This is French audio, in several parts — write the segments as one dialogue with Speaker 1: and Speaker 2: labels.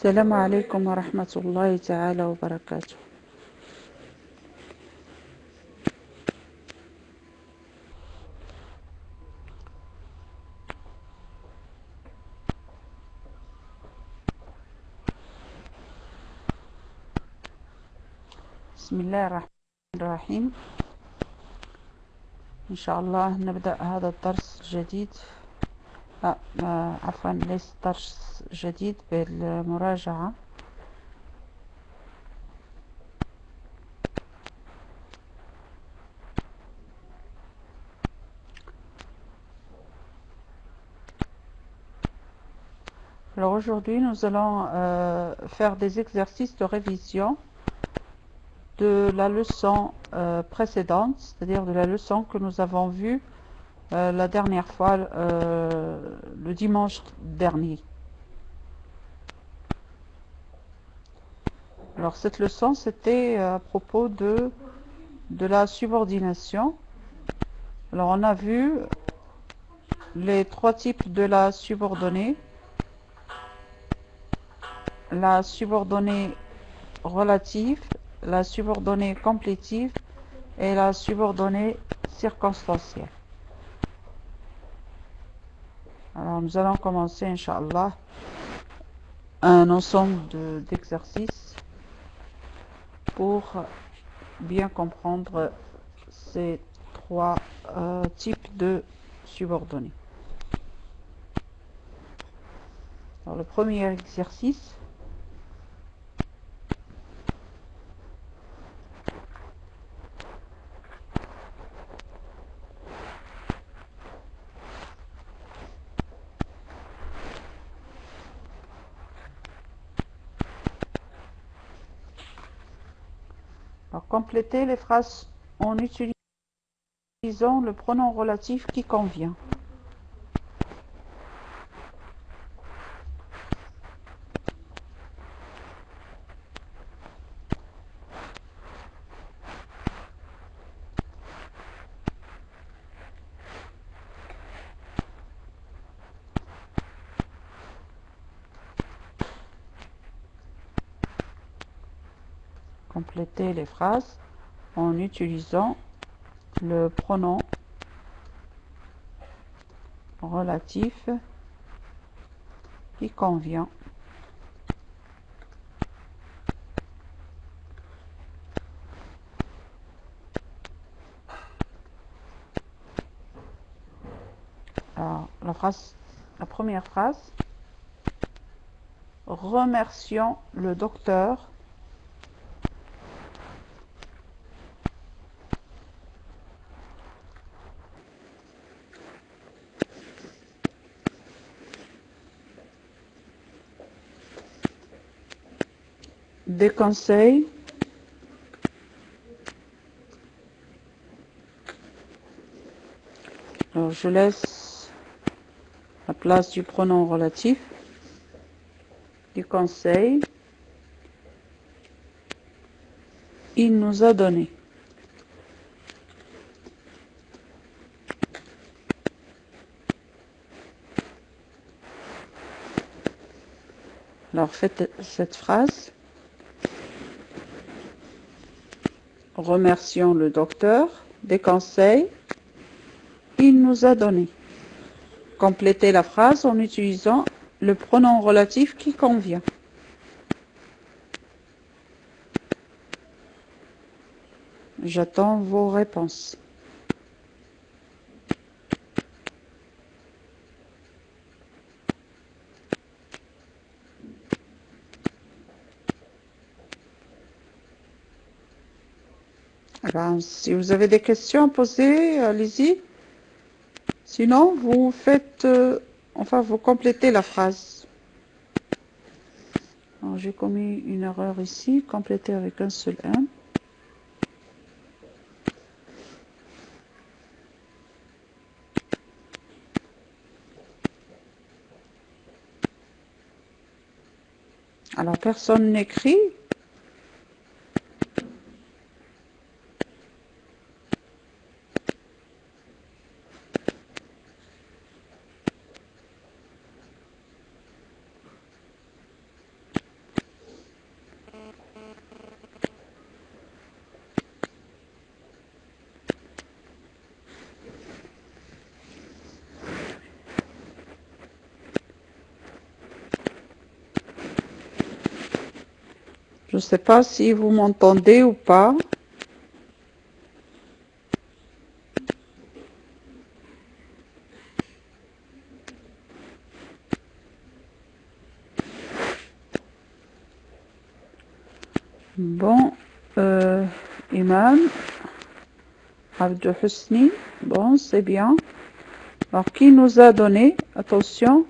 Speaker 1: السلام عليكم ورحمة الله تعالى وبركاته. بسم الله الرحمن الرحيم. إن شاء الله نبدأ هذا الدرس الجديد عفوا ليس درس جديد بالمراجعة. Alors aujourd'hui nous allons faire des exercices de révision de la leçon précédente, c'est-à-dire de la leçon que nous avons vue la dernière fois, le dimanche dernier. Alors cette leçon c'était à propos de la subordination. Alors on a vu les trois types de la subordonnée: la subordonnée relative, la subordonnée complétive et la subordonnée circonstancielle. Alors nous allons commencer, Inch'Allah, un ensemble d'exercices pour bien comprendre ces trois types de subordonnées. Alors le premier exercice, alors compléter les phrases en utilisant le pronom relatif qui convient. Compléter les phrases en utilisant le pronom relatif qui convient. Alors, la première phrase: remercions le docteur des conseils Alors, je laisse la place du pronom relatif, du conseil. Il nous a donné. Alors faites cette phrase: remercions le docteur des conseils il nous a donné. Complétez la phrase en utilisant le pronom relatif qui convient. J'attends vos réponses. Alors, si vous avez des questions à poser, allez-y. Sinon, vous faites, vous complétez la phrase. Alors, j'ai commis une erreur ici, compléter avec un seul M. Alors, personne n'écrit. ne sais pas si vous m'entendez ou pas. Bon, Iman, Abdou Husni, bon, c'est bien. Alors, qui nous a donné, attention,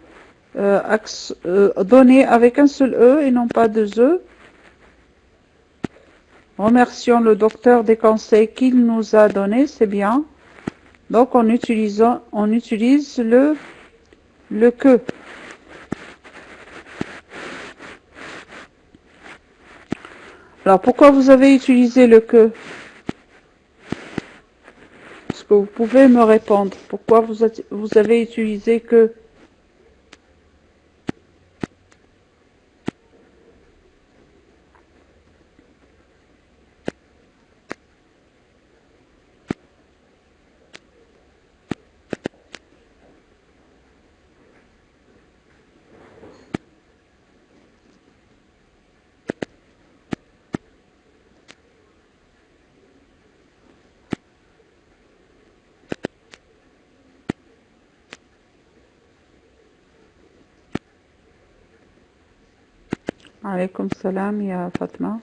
Speaker 1: donné avec un seul E et non pas deux E. Remercions le docteur des conseils qu'il nous a donnés, c'est bien. Donc, on utilise le que. Alors, pourquoi vous avez utilisé le que? Est-ce que vous pouvez me répondre? Pourquoi vous avez utilisé que? Alaykoum salam, ya Fatma.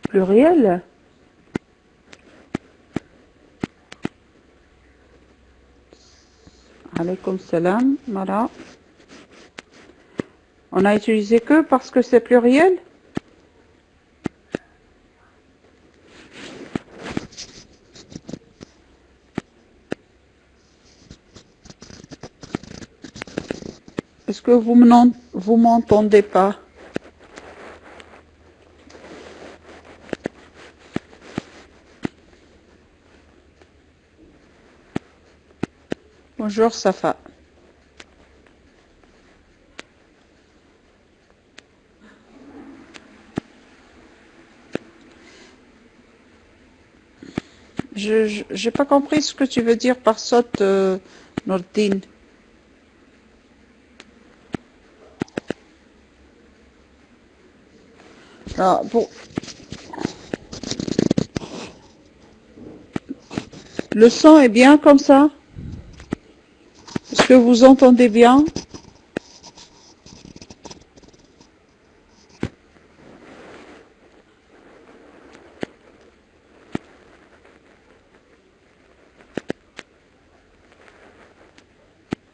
Speaker 1: Pluriel? Alaykoum salam, Mara. On a utilisé que parce que c'est pluriel? Est-ce que vous m'entendez pas? Bonjour Safa. Je n'ai pas compris ce que tu veux dire par saute, Nordine. Ah, bon. Le son est bien comme ça? Est-ce que vous entendez bien?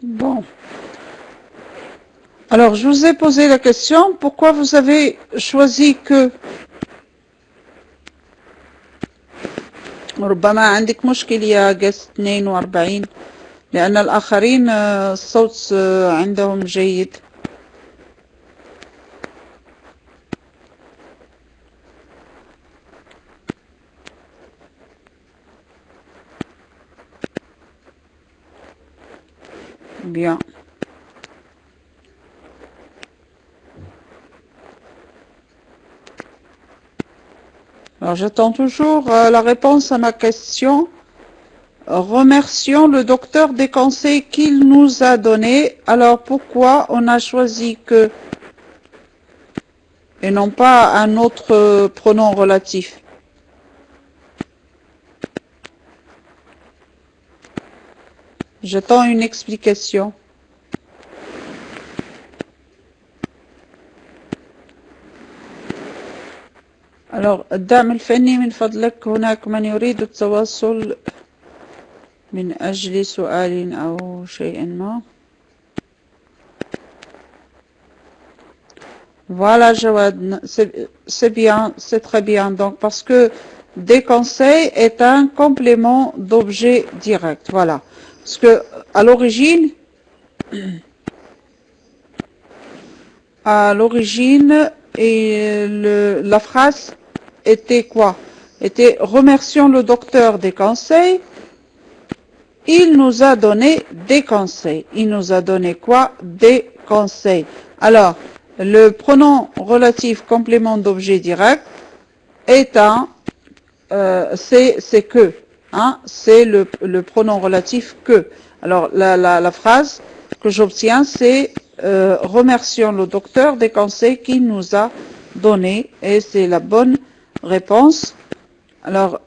Speaker 1: Bon. Alors, je vous ai posé la question, pourquoi vous avez choisi que ربما عندك مشكلة يا جست 42 لأن الآخرين الصوت عندهم جيد. Bien. Alors, j'attends toujours la réponse à ma question. Remercions le docteur des conseils qu'il nous a donnés. Alors, pourquoi on a choisi que et non pas un autre pronom relatif? J'attends une explication. Alors, الدعم الفني من فضلك هناك من يريد التواصل من أجل سؤال أو شيء ما. Voilà, Jawad, c'est bien, c'est très bien. Donc, parce que des conseils est un complément d'objet direct. Voilà. Parce que à l'origine, la phrase était quoi? Était remercions le docteur des conseils. Il nous a donné des conseils. Il nous a donné quoi? Des conseils. Alors, le pronom relatif complément d'objet direct est c'est que, hein, c'est le pronom relatif que. Alors, la phrase, que j'obtiens, c'est remercions le docteur des conseils qu'il nous a donnés. Et c'est la bonne réponse. Alors,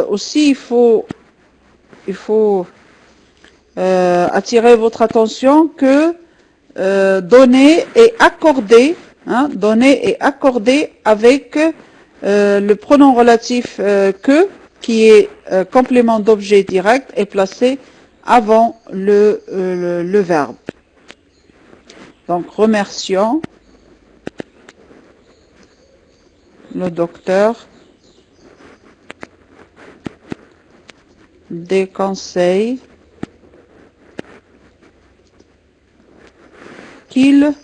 Speaker 1: aussi, il faut attirer votre attention que donner et accorder, donner et accorder avec le pronom relatif que, qui est complément d'objet direct, est placé avant le verbe. Donc, remercions le docteur des conseils qu'il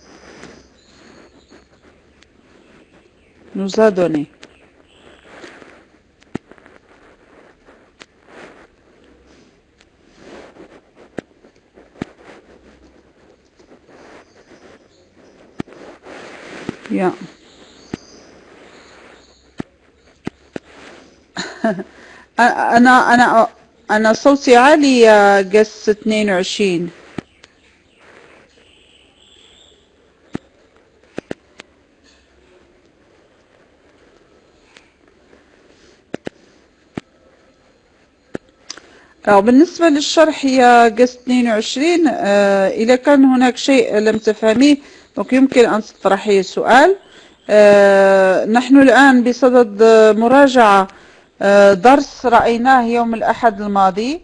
Speaker 1: nous a donnés. Bien. أنا صوتي عالي يا قس 22. بالنسبة للشرح يا قس 22 إذا كان هناك شيء لم تفهميه يمكن أن تطرحي السؤال. نحن الآن بصدد مراجعة درس رأيناه يوم الأحد الماضي،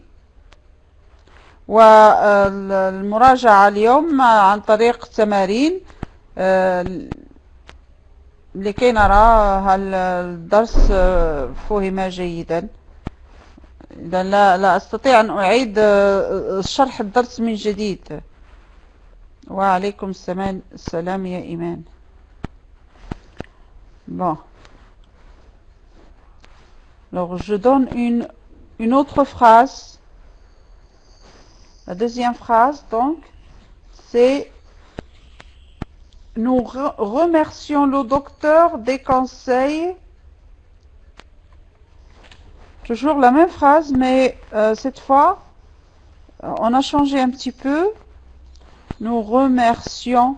Speaker 1: والمراجعة اليوم عن طريق تمارين لكي نرى هل الدرس فهم جيدا. إذا لا أستطيع أن أعيد شرح الدرس من جديد. وعليكم السلام يا إيمان. Bon. Alors, je donne une autre phrase. La deuxième phrase, donc, c'est nous remercions le docteur des conseils. Toujours la même phrase, mais cette fois, on a changé un petit peu. Nous remercions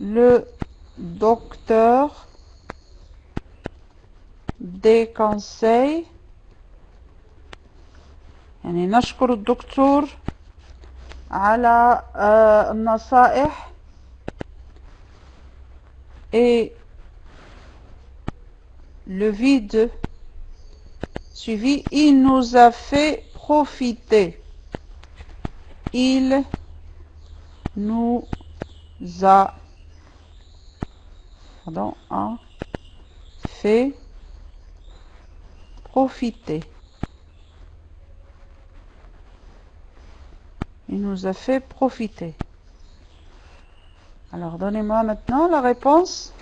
Speaker 1: le docteur des conseils. يعني نشكر الدكتور على النصائح et le vide suivi, il nous a fait profiter. Il nous a fait profiter. Il nous a fait profiter. Alors, donnez-moi maintenant la réponse.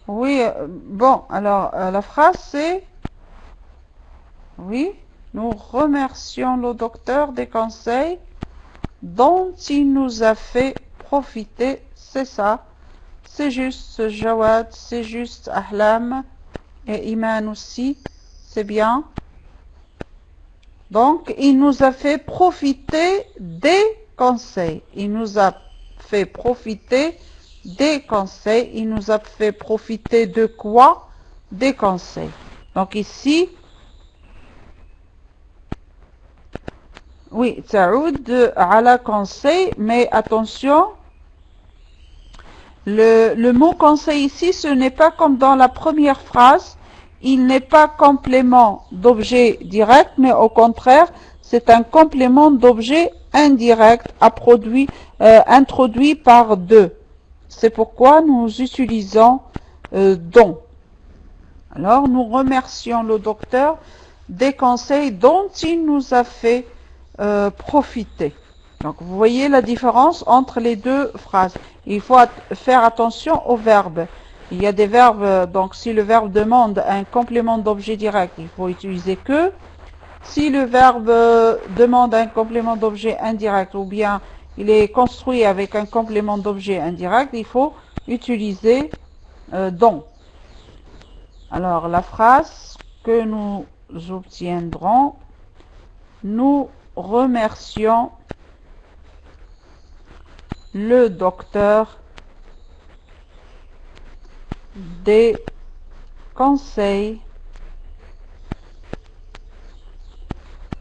Speaker 1: Oui, bon, alors, la phrase c'est... Oui, nous remercions le docteur des conseils dont il nous a fait profiter. C'est ça. C'est juste Jawad, c'est juste Ahlam et Iman aussi. C'est bien. Donc, il nous a fait profiter des conseils. Il nous a fait profiter des conseils. Il nous a fait profiter de quoi? Des conseils. Donc ici, oui, ta'oud ala conseil, mais attention, le mot conseil ici, ce n'est pas comme dans la première phrase. Il n'est pas complément d'objet direct, mais au contraire, c'est un complément d'objet indirect introduit par deux. C'est pourquoi nous utilisons dont. Alors, nous remercions le docteur des conseils dont il nous a fait profiter. Donc, vous voyez la différence entre les deux phrases. Il faut faire attention aux verbes. Il y a des verbes, donc si le verbe demande un complément d'objet direct, il faut utiliser que. Si le verbe demande un complément d'objet indirect ou bien il est construit avec un complément d'objet indirect, il faut utiliser dont. Alors, la phrase que nous obtiendrons, nous remercions le docteur des conseils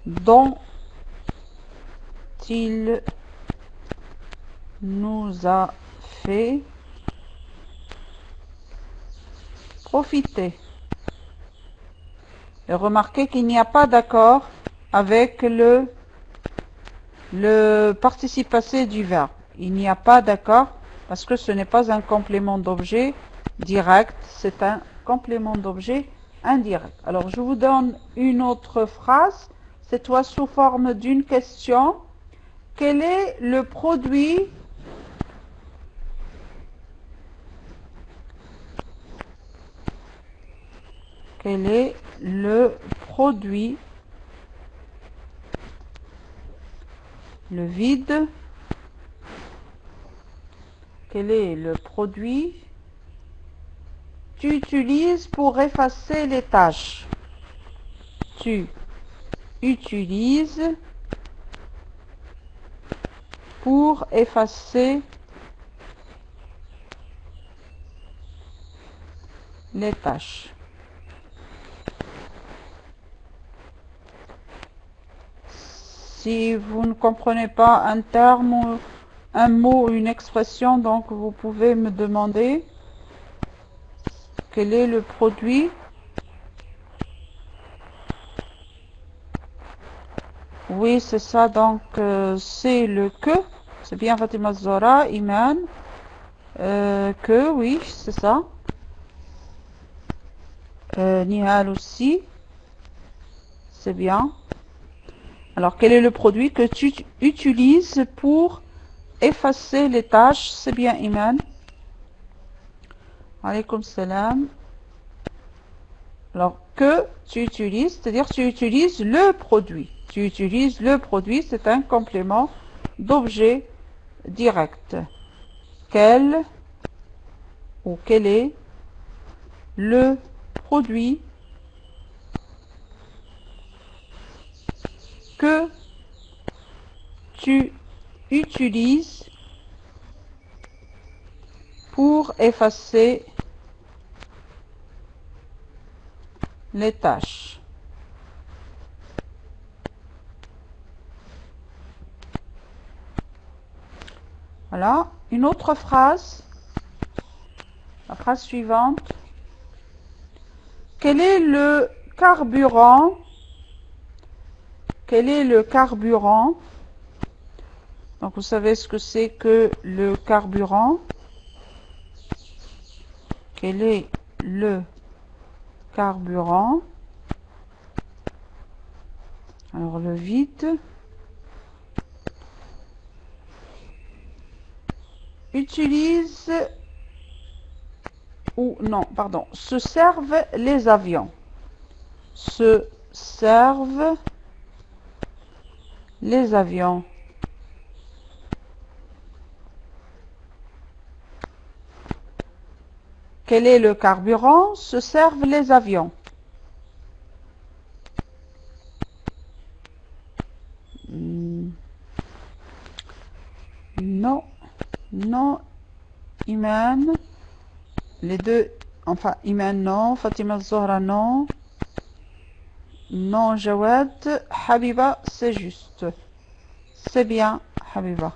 Speaker 1: dont il nous a fait profiter. Et remarquez qu'il n'y a pas d'accord avec le participe passé du verbe. Il n'y a pas d'accord parce que ce n'est pas un complément d'objet direct, c'est un complément d'objet indirect. Alors je vous donne une autre phrase, cette fois sous forme d'une question. Quel est le produit Quel est le produit, le vide, quel est le produit tu utilises pour effacer les tâches? Tu utilises pour effacer les tâches. Si vous ne comprenez pas un terme, ou un mot, une expression, donc vous pouvez me demander quel est le produit. Oui, c'est ça, donc c'est le que. C'est bien Fatima Zora, Iman. Que, oui, c'est ça. Nihal aussi. C'est bien. Alors, quel est le produit que tu utilises pour effacer les tâches? C'est bien, Iman. Alaykoum salam. Alors, que tu utilises, c'est-à-dire tu utilises le produit. Tu utilises le produit, c'est un complément d'objet direct. Quel ou quel est le produit que tu utilises pour effacer les tâches? Voilà, une autre phrase. La phrase suivante. Quel est le carburant? Quel est le carburant? Donc vous savez ce que c'est que le carburant. Quel est le carburant? Alors le vide. Utilise ou non, pardon, se servent les avions. Se servent les avions. Quel est le carburant? Se servent les avions. Non, non, Iman. Les deux, enfin, Iman non, Fatima Zohra non. Non, Jawad. Habiba, c'est juste. C'est bien, Habiba.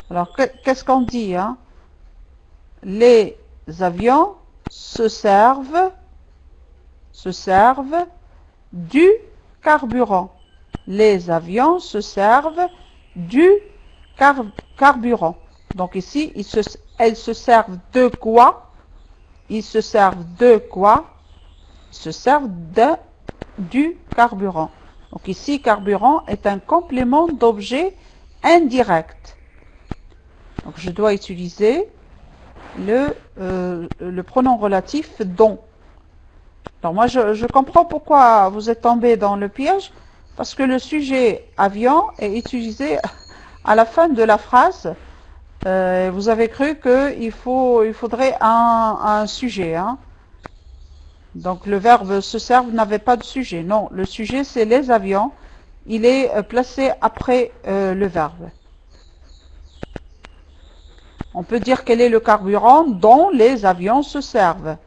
Speaker 1: Alors, qu'est-ce qu'on dit, hein? Les avions se servent du carburant. Les avions se servent du carburant. Donc ici, elles se servent de quoi? Ils se servent de quoi? Ils se servent du carburant. Donc ici, carburant est un complément d'objet indirect. Donc je dois utiliser le pronom relatif dont. Alors moi, je comprends pourquoi vous êtes tombé dans le piège, parce que le sujet avion est utilisé à la fin de la phrase Vous avez cru qu'il faudrait un sujet, hein. Donc le verbe se serve n'avait pas de sujet. Non, le sujet c'est les avions. Il est placé après le verbe. On peut dire quel est le carburant dont les avions se servent.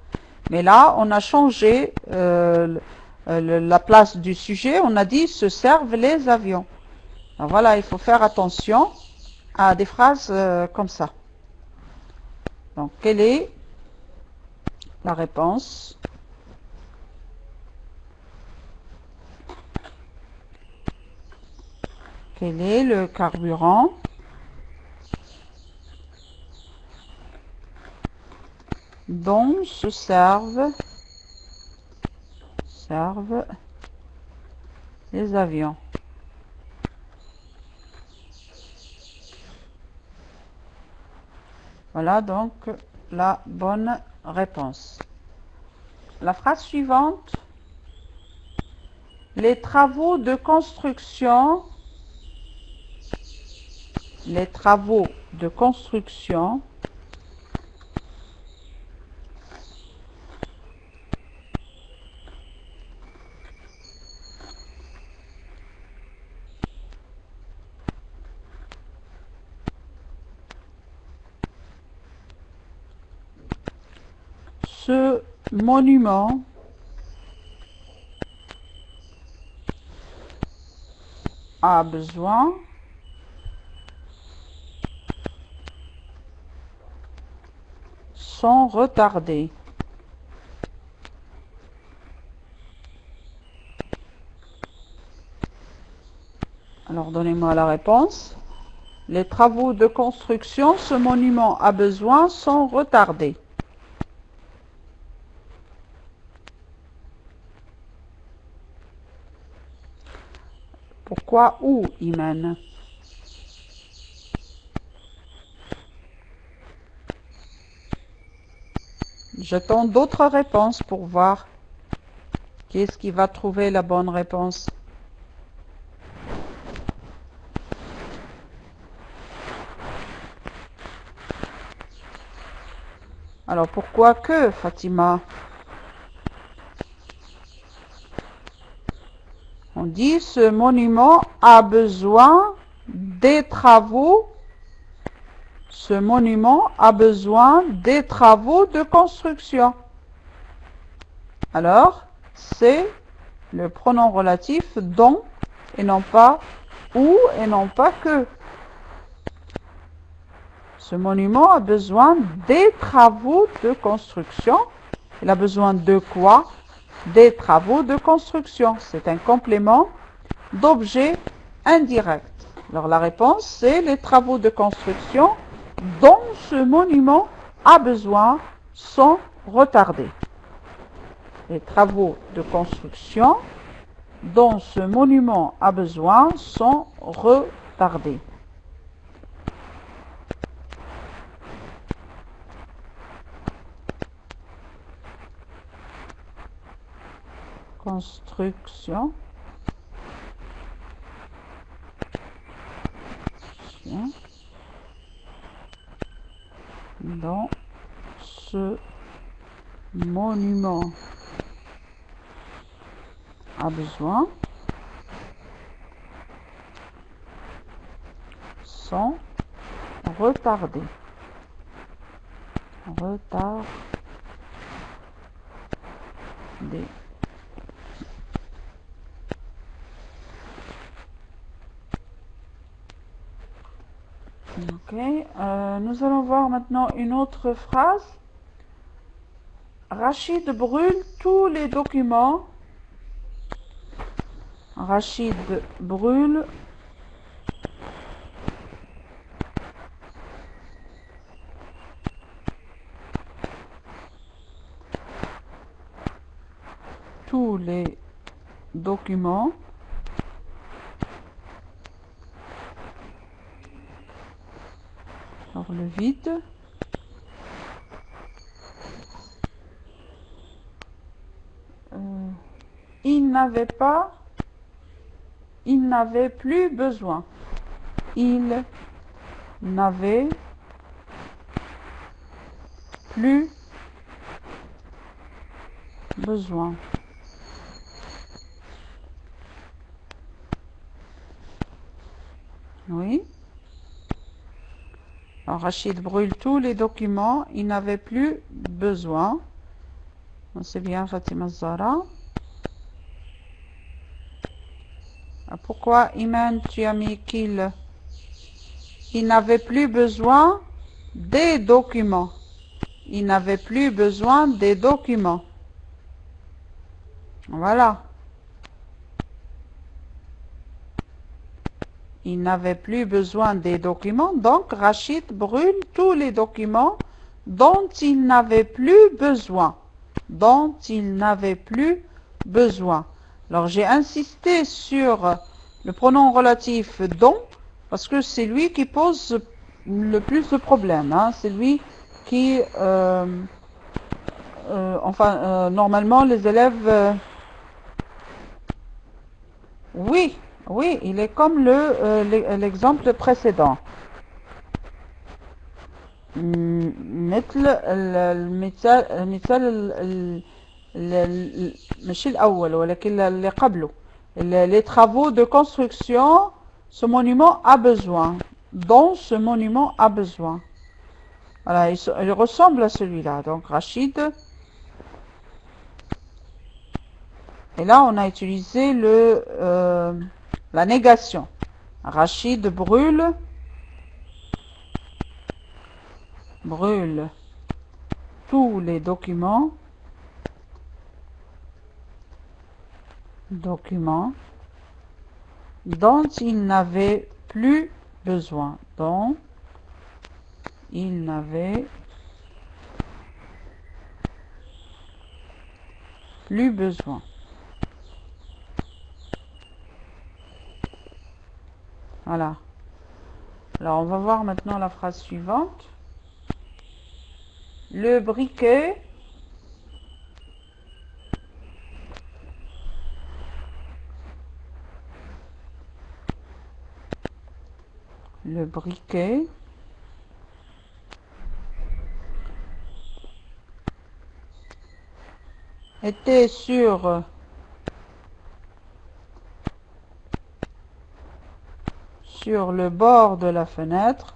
Speaker 1: Mais là, on a changé la place du sujet. On a dit se servent les avions. Alors voilà, il faut faire attention à des phrases comme ça. Donc, quelle est la réponse? Quel est le carburant dont se servent les avions? Voilà donc la bonne réponse. La phrase suivante. Les travaux de construction ce monument a besoin sont retardés. Alors donnez-moi la réponse. Les travaux de construction, ce monument a besoin sont retardés. Pourquoi où, Iman? J'attends d'autres réponses pour voir qui est-ce qui va trouver la bonne réponse. Alors pourquoi que, Fatima? On dit ce monument a besoin des travaux. Ce monument a besoin des travaux de construction. Alors, c'est le pronom relatif dont et non pas où et non pas que. Ce monument a besoin des travaux de construction. Il a besoin de quoi? Des travaux de construction. C'est un complément d'objet indirect. Alors la réponse, c'est les travaux de construction dont ce monument a besoin sont retardés. Les travaux de construction dont ce monument a besoin sont retardés. Construction. Dans ce monument a besoin sont retardés. Retardés. Ok, nous allons voir maintenant une autre phrase. Rachid brûle tous les documents. Rachid brûle tous les documents dans le vide. Il n'avait plus besoin. Il n'avait plus besoin. Oui. Alors, Rachid brûle tous les documents. Il n'avait plus besoin. C'est bien Fatima Zara. Pourquoi, Iman, tu as mis qu'il n'avait plus besoin des documents? Il n'avait plus besoin des documents. Voilà. Il n'avait plus besoin des documents, donc Rachid brûle tous les documents dont il n'avait plus besoin. Dont il n'avait plus besoin. Alors j'ai insisté sur le pronom relatif dont, parce que c'est lui qui pose le plus de problèmes. Hein. C'est lui qui... normalement les élèves... oui, oui, il est comme l'exemple précédent. مثل المثال مش الأول ولكن اللي قبله les travaux de construction, ce monument a besoin, dont ce monument a besoin. Voilà, il ressemble à celui-là. Donc Rachid. Et là, on a utilisé la négation. Rachid brûle tous les documents dont il n'avait plus besoin. Dont il n'avait plus besoin. Voilà. Alors, on va voir maintenant la phrase suivante. Le briquet était sur le bord de la fenêtre.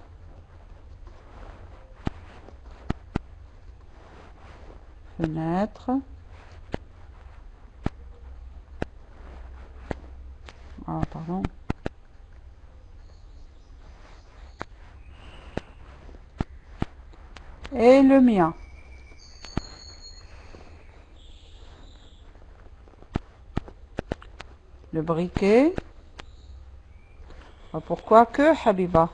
Speaker 1: Ah, pardon. Et le mien. Le briquet. Pourquoi que, Habiba?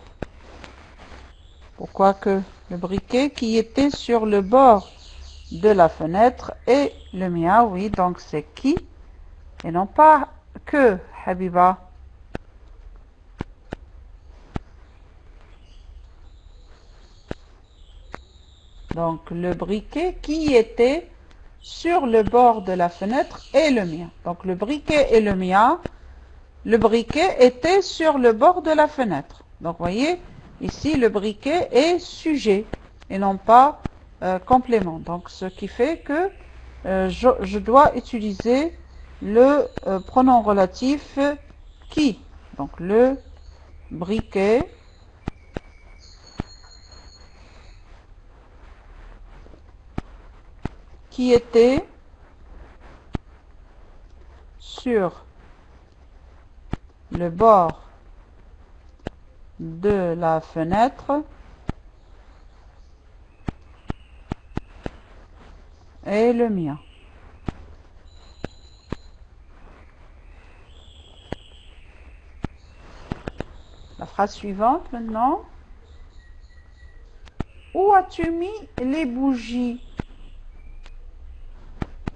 Speaker 1: Pourquoi que le briquet qui était sur le bord de la fenêtre et le mien, oui, donc c'est qui et non pas que, Habiba. Donc le briquet qui était sur le bord de la fenêtre et le mien. Donc le briquet et le mien, le briquet était sur le bord de la fenêtre. Donc vous voyez, ici le briquet est sujet et non pas complément. Donc ce qui fait que je dois utiliser le pronom relatif qui. Donc le briquet qui était sur le bord de la fenêtre et le mien. La phrase suivante maintenant. Où as-tu mis les bougies?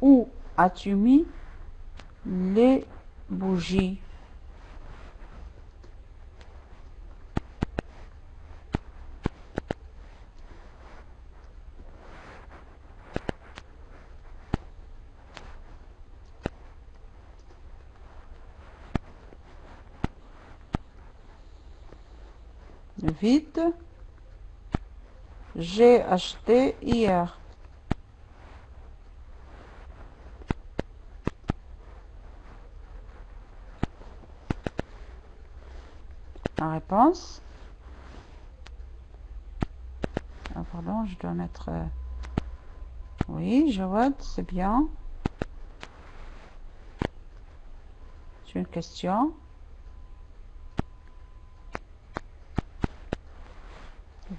Speaker 1: Où as-tu mis les bougies? Vide. j'ai acheté hier. La réponse. Ah, pardon, je dois mettre... Oui, Jawad, c'est bien. C'est une question.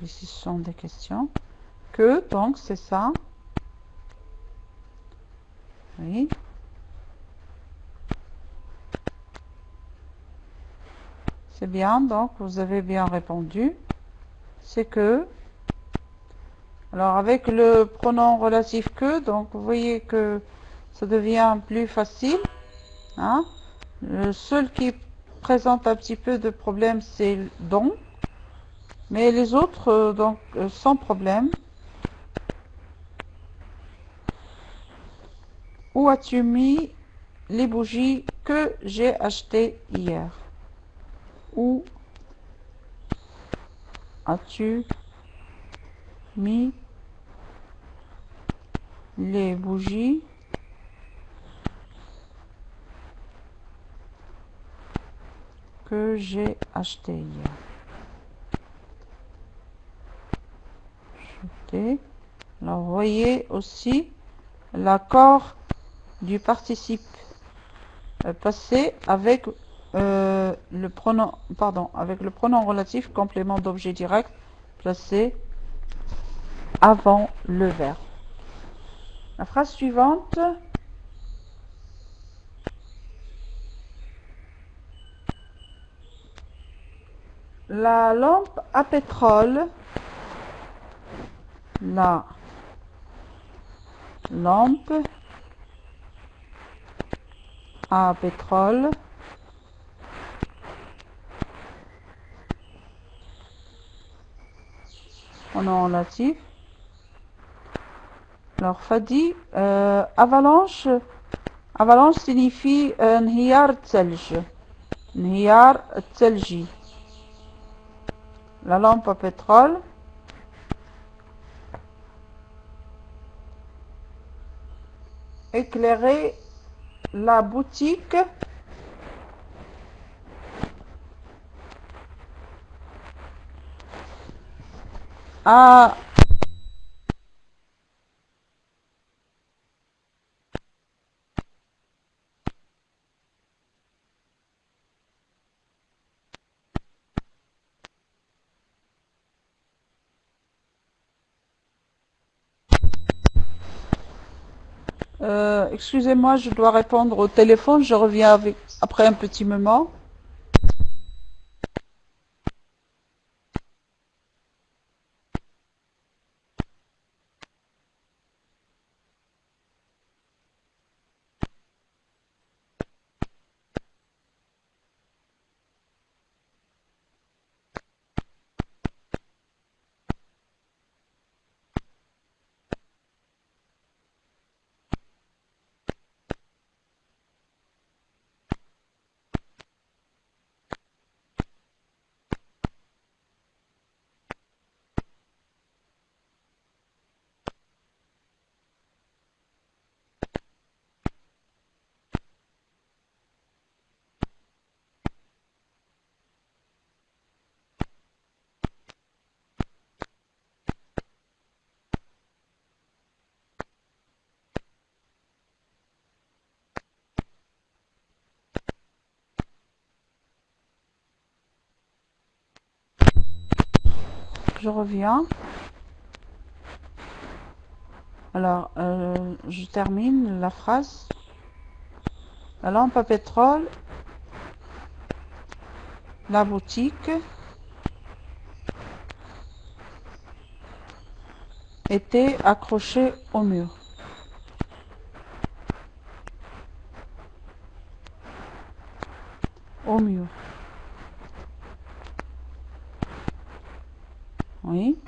Speaker 1: Ici, ce sont des questions. Que, donc, c'est ça. Oui. C'est bien, donc, vous avez bien répondu. C'est que. Alors, avec le pronom relatif que, donc, vous voyez que ça devient plus facile. Hein? Le seul qui présente un petit peu de problème, c'est donc. Mais les autres, donc, sans problème. Où as-tu mis les bougies que j'ai achetées hier? Où as-tu mis les bougies que j'ai achetées hier? Acheter. Alors, vous voyez aussi l'accord du participe passé avec le pronom, avec le pronom relatif complément d'objet direct placé avant le verbe. La phrase suivante. La lampe à pétrole. La lampe à pétrole pronom relatif. Alors, Fadi, avalanche. Avalanche signifie انهيار الثلج. انهيار الثلجي. La lampe à pétrole. Éclairer la boutique. À excusez-moi, je dois répondre au téléphone. Je reviens après un petit moment. Je reviens. Alors, je termine la phrase. La lampe à pétrole, la boutique était accrochée au mur. Au mur. Oui.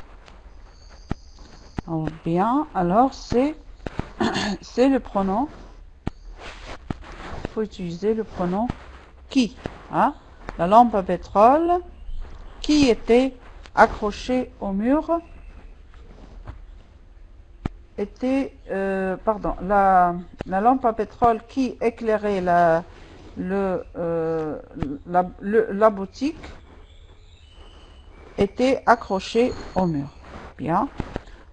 Speaker 1: Alors, bien. Alors, c'est le pronom. Il faut utiliser le pronom qui. Hein? La lampe à pétrole qui était accrochée au mur était, pardon, la lampe à pétrole qui éclairait la boutique était accrochée au mur. Bien.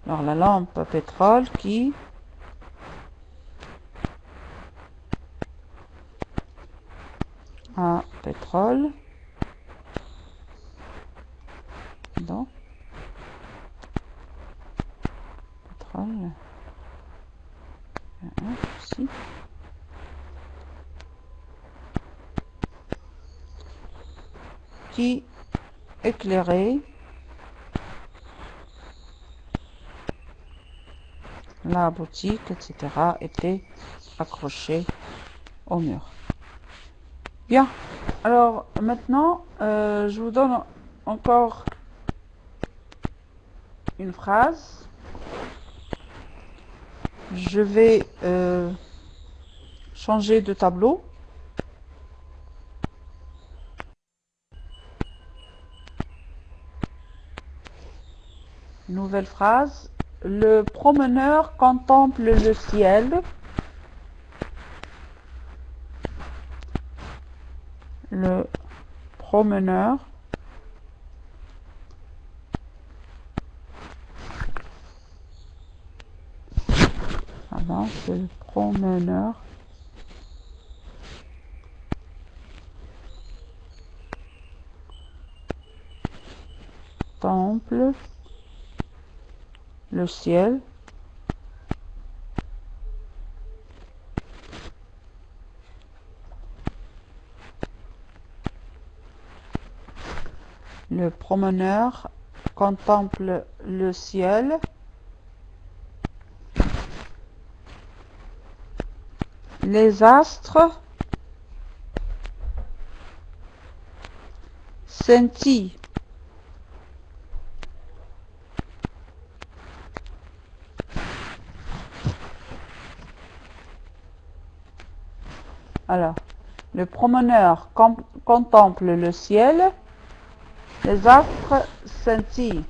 Speaker 1: Alors la lampe à pétrole qui à pétrole, pardon, pétrole, ici, qui éclairait la boutique, etc., était accroché au mur. Bien. Alors maintenant, je vous donne encore une phrase. Je vais changer de tableau. Nouvelle phrase. Le promeneur contemple le ciel. Le promeneur pardon, c'est le promeneur contemple le ciel. Le promeneur contemple le ciel. Les astres scintillent. Alors, le promeneur contemple le ciel. Les astres scintillent.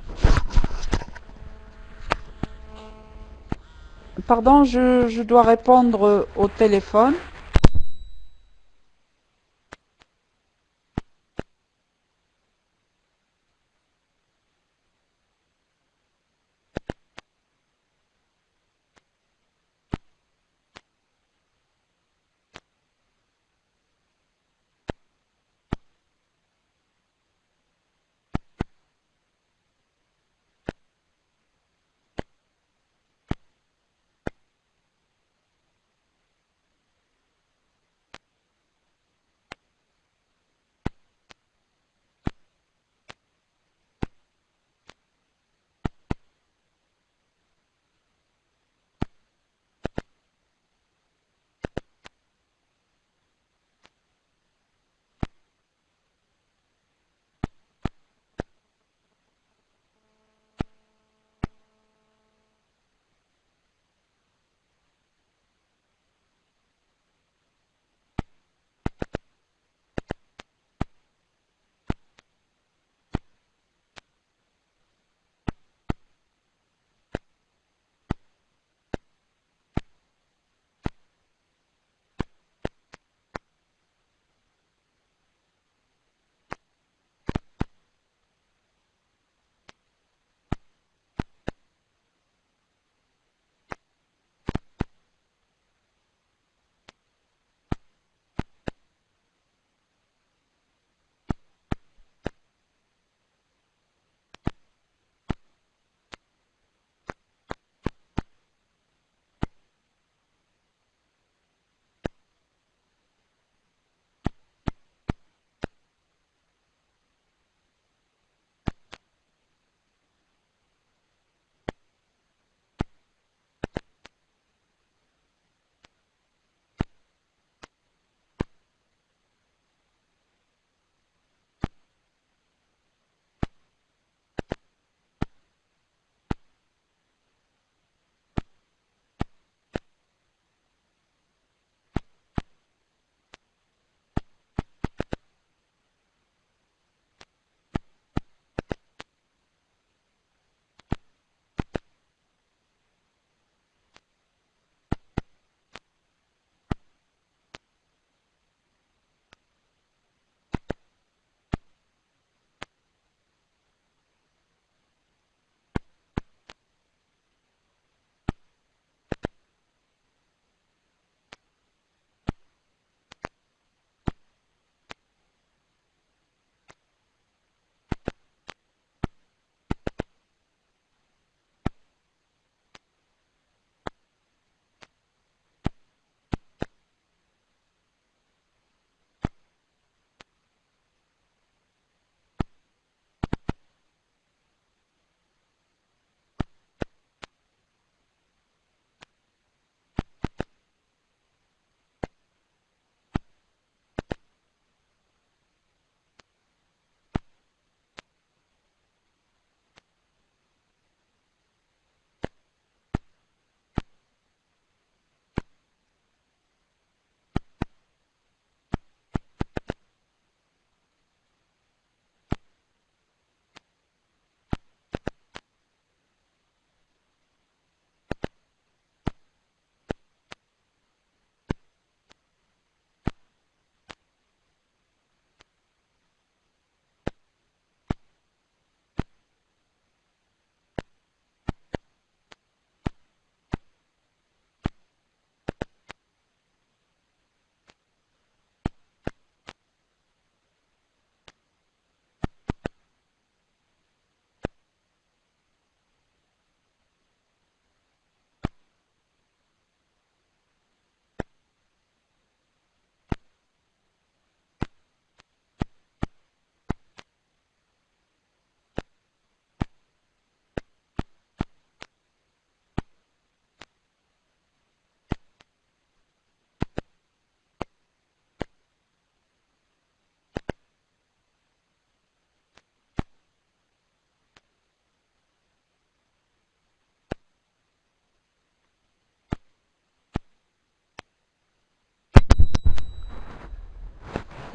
Speaker 1: Pardon, je dois répondre au téléphone.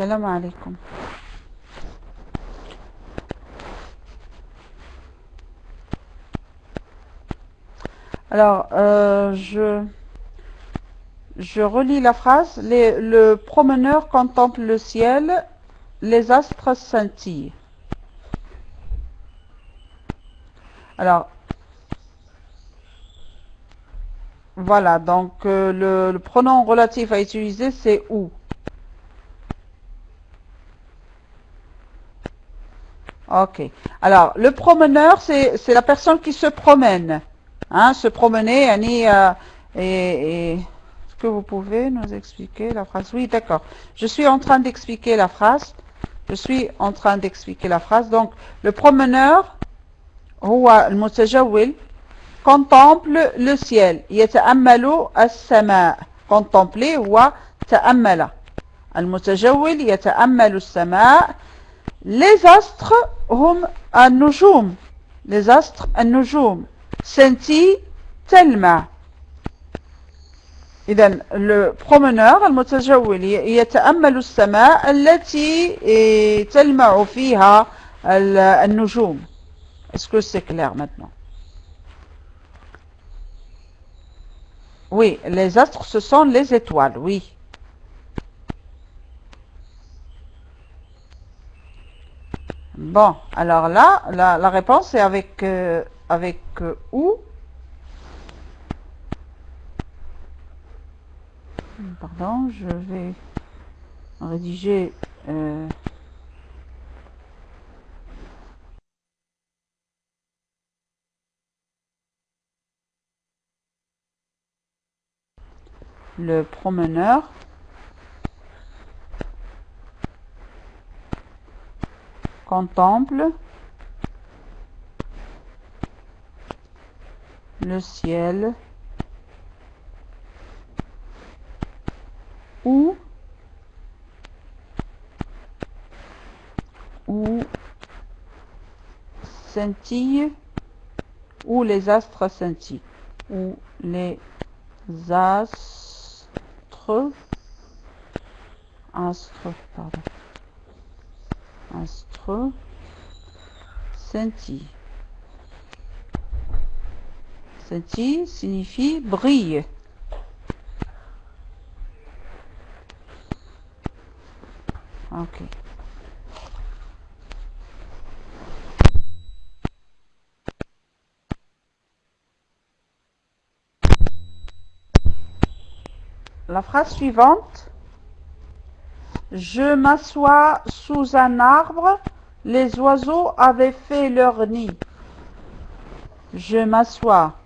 Speaker 1: Salam alaikum. Alors, je relis la phrase. Le promeneur contemple le ciel, les astres scintillent. Alors, voilà, donc le pronom relatif à utiliser, c'est où. Ok. Alors, le promeneur, c'est la personne qui se promène. Hein, se promener, Annie, est-ce que vous pouvez nous expliquer la phrase? Oui, d'accord. Je suis en train d'expliquer la phrase. Je suis en train d'expliquer la phrase. Donc, le promeneur, هو المتجول, contemple le ciel. يتأمل السماء. Contempler هو تأمل. المتجول يتأمل السماء. Les astres هم النجوم. Les astres النجوم. scintillent تلمع. إذن le promeneur المتجول يتأمل السماء التي تلمع فيها النجوم. Est-ce que c'est clair maintenant? Oui, les astres, ce sont les étoiles, oui. Bon, alors là, la réponse est avec où? Pardon, je vais rédiger le promeneur contemple le ciel où scintille, où les astres scintillent, où les astres, pardon, astres scintillent. Scintille signifie brille. Ok. La phrase suivante. Je m'assois sous un arbre, les oiseaux avaient fait leur nid. Je m'assois.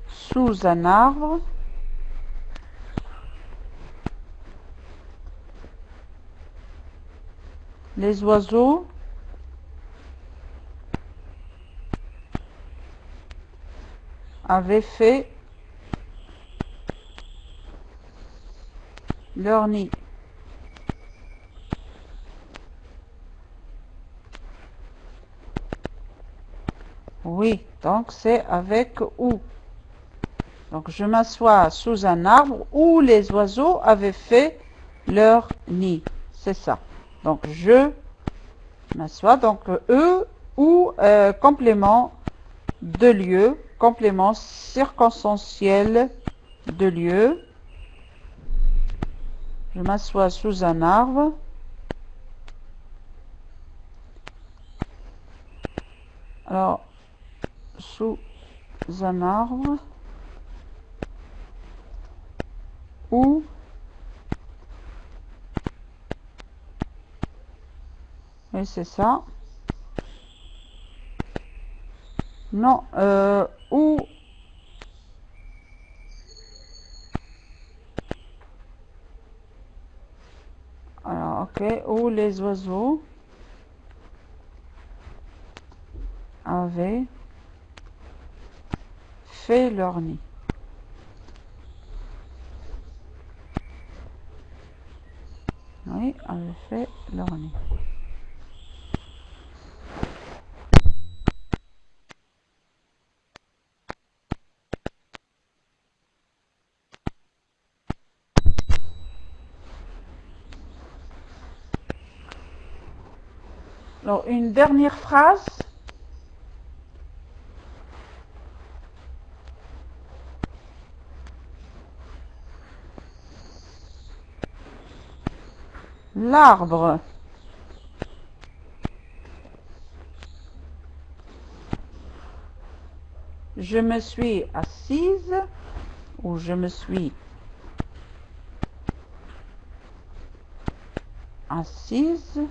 Speaker 1: Sous un arbre. Les oiseaux avaient fait leur nid. Oui, donc c'est avec où. Donc je m'assois sous un arbre où les oiseaux avaient fait leur nid. C'est ça. Donc je m'assois. Donc eux ou complément de lieu, complément circonstanciel de lieu. Je m'assois sous un arbre. Alors, sous un arbre où oui, c'est ça. Non, où alors, ok, où les oiseaux avaient fait leur nid. Oui, avaient fait leur nid. Alors, une dernière phrase. L'arbre. Je me suis assise ou je me suis assise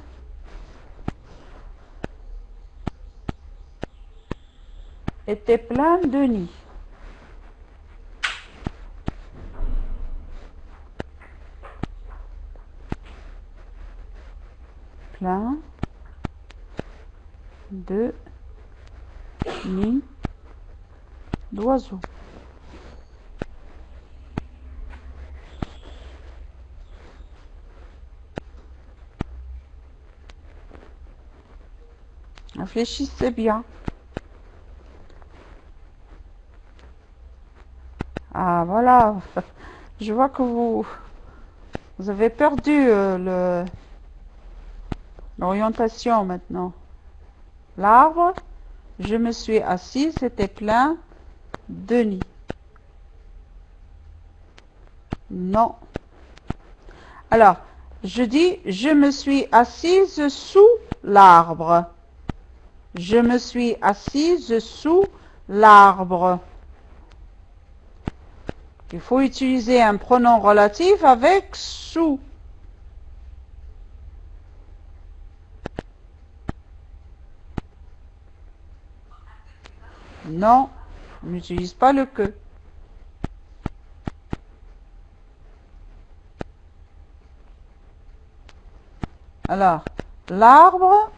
Speaker 1: était plein de nids. Plein de nids d'oiseaux. Réfléchissez bien. Ah voilà, je vois que vous avez perdu l'orientation maintenant. L'arbre, je me suis assise, c'était plein de nids. Non. Alors, je dis, je me suis assise sous l'arbre. Je me suis assise sous l'arbre. Il faut utiliser un pronom relatif avec sous. Non, on n'utilise pas le que. Alors, l'arbre,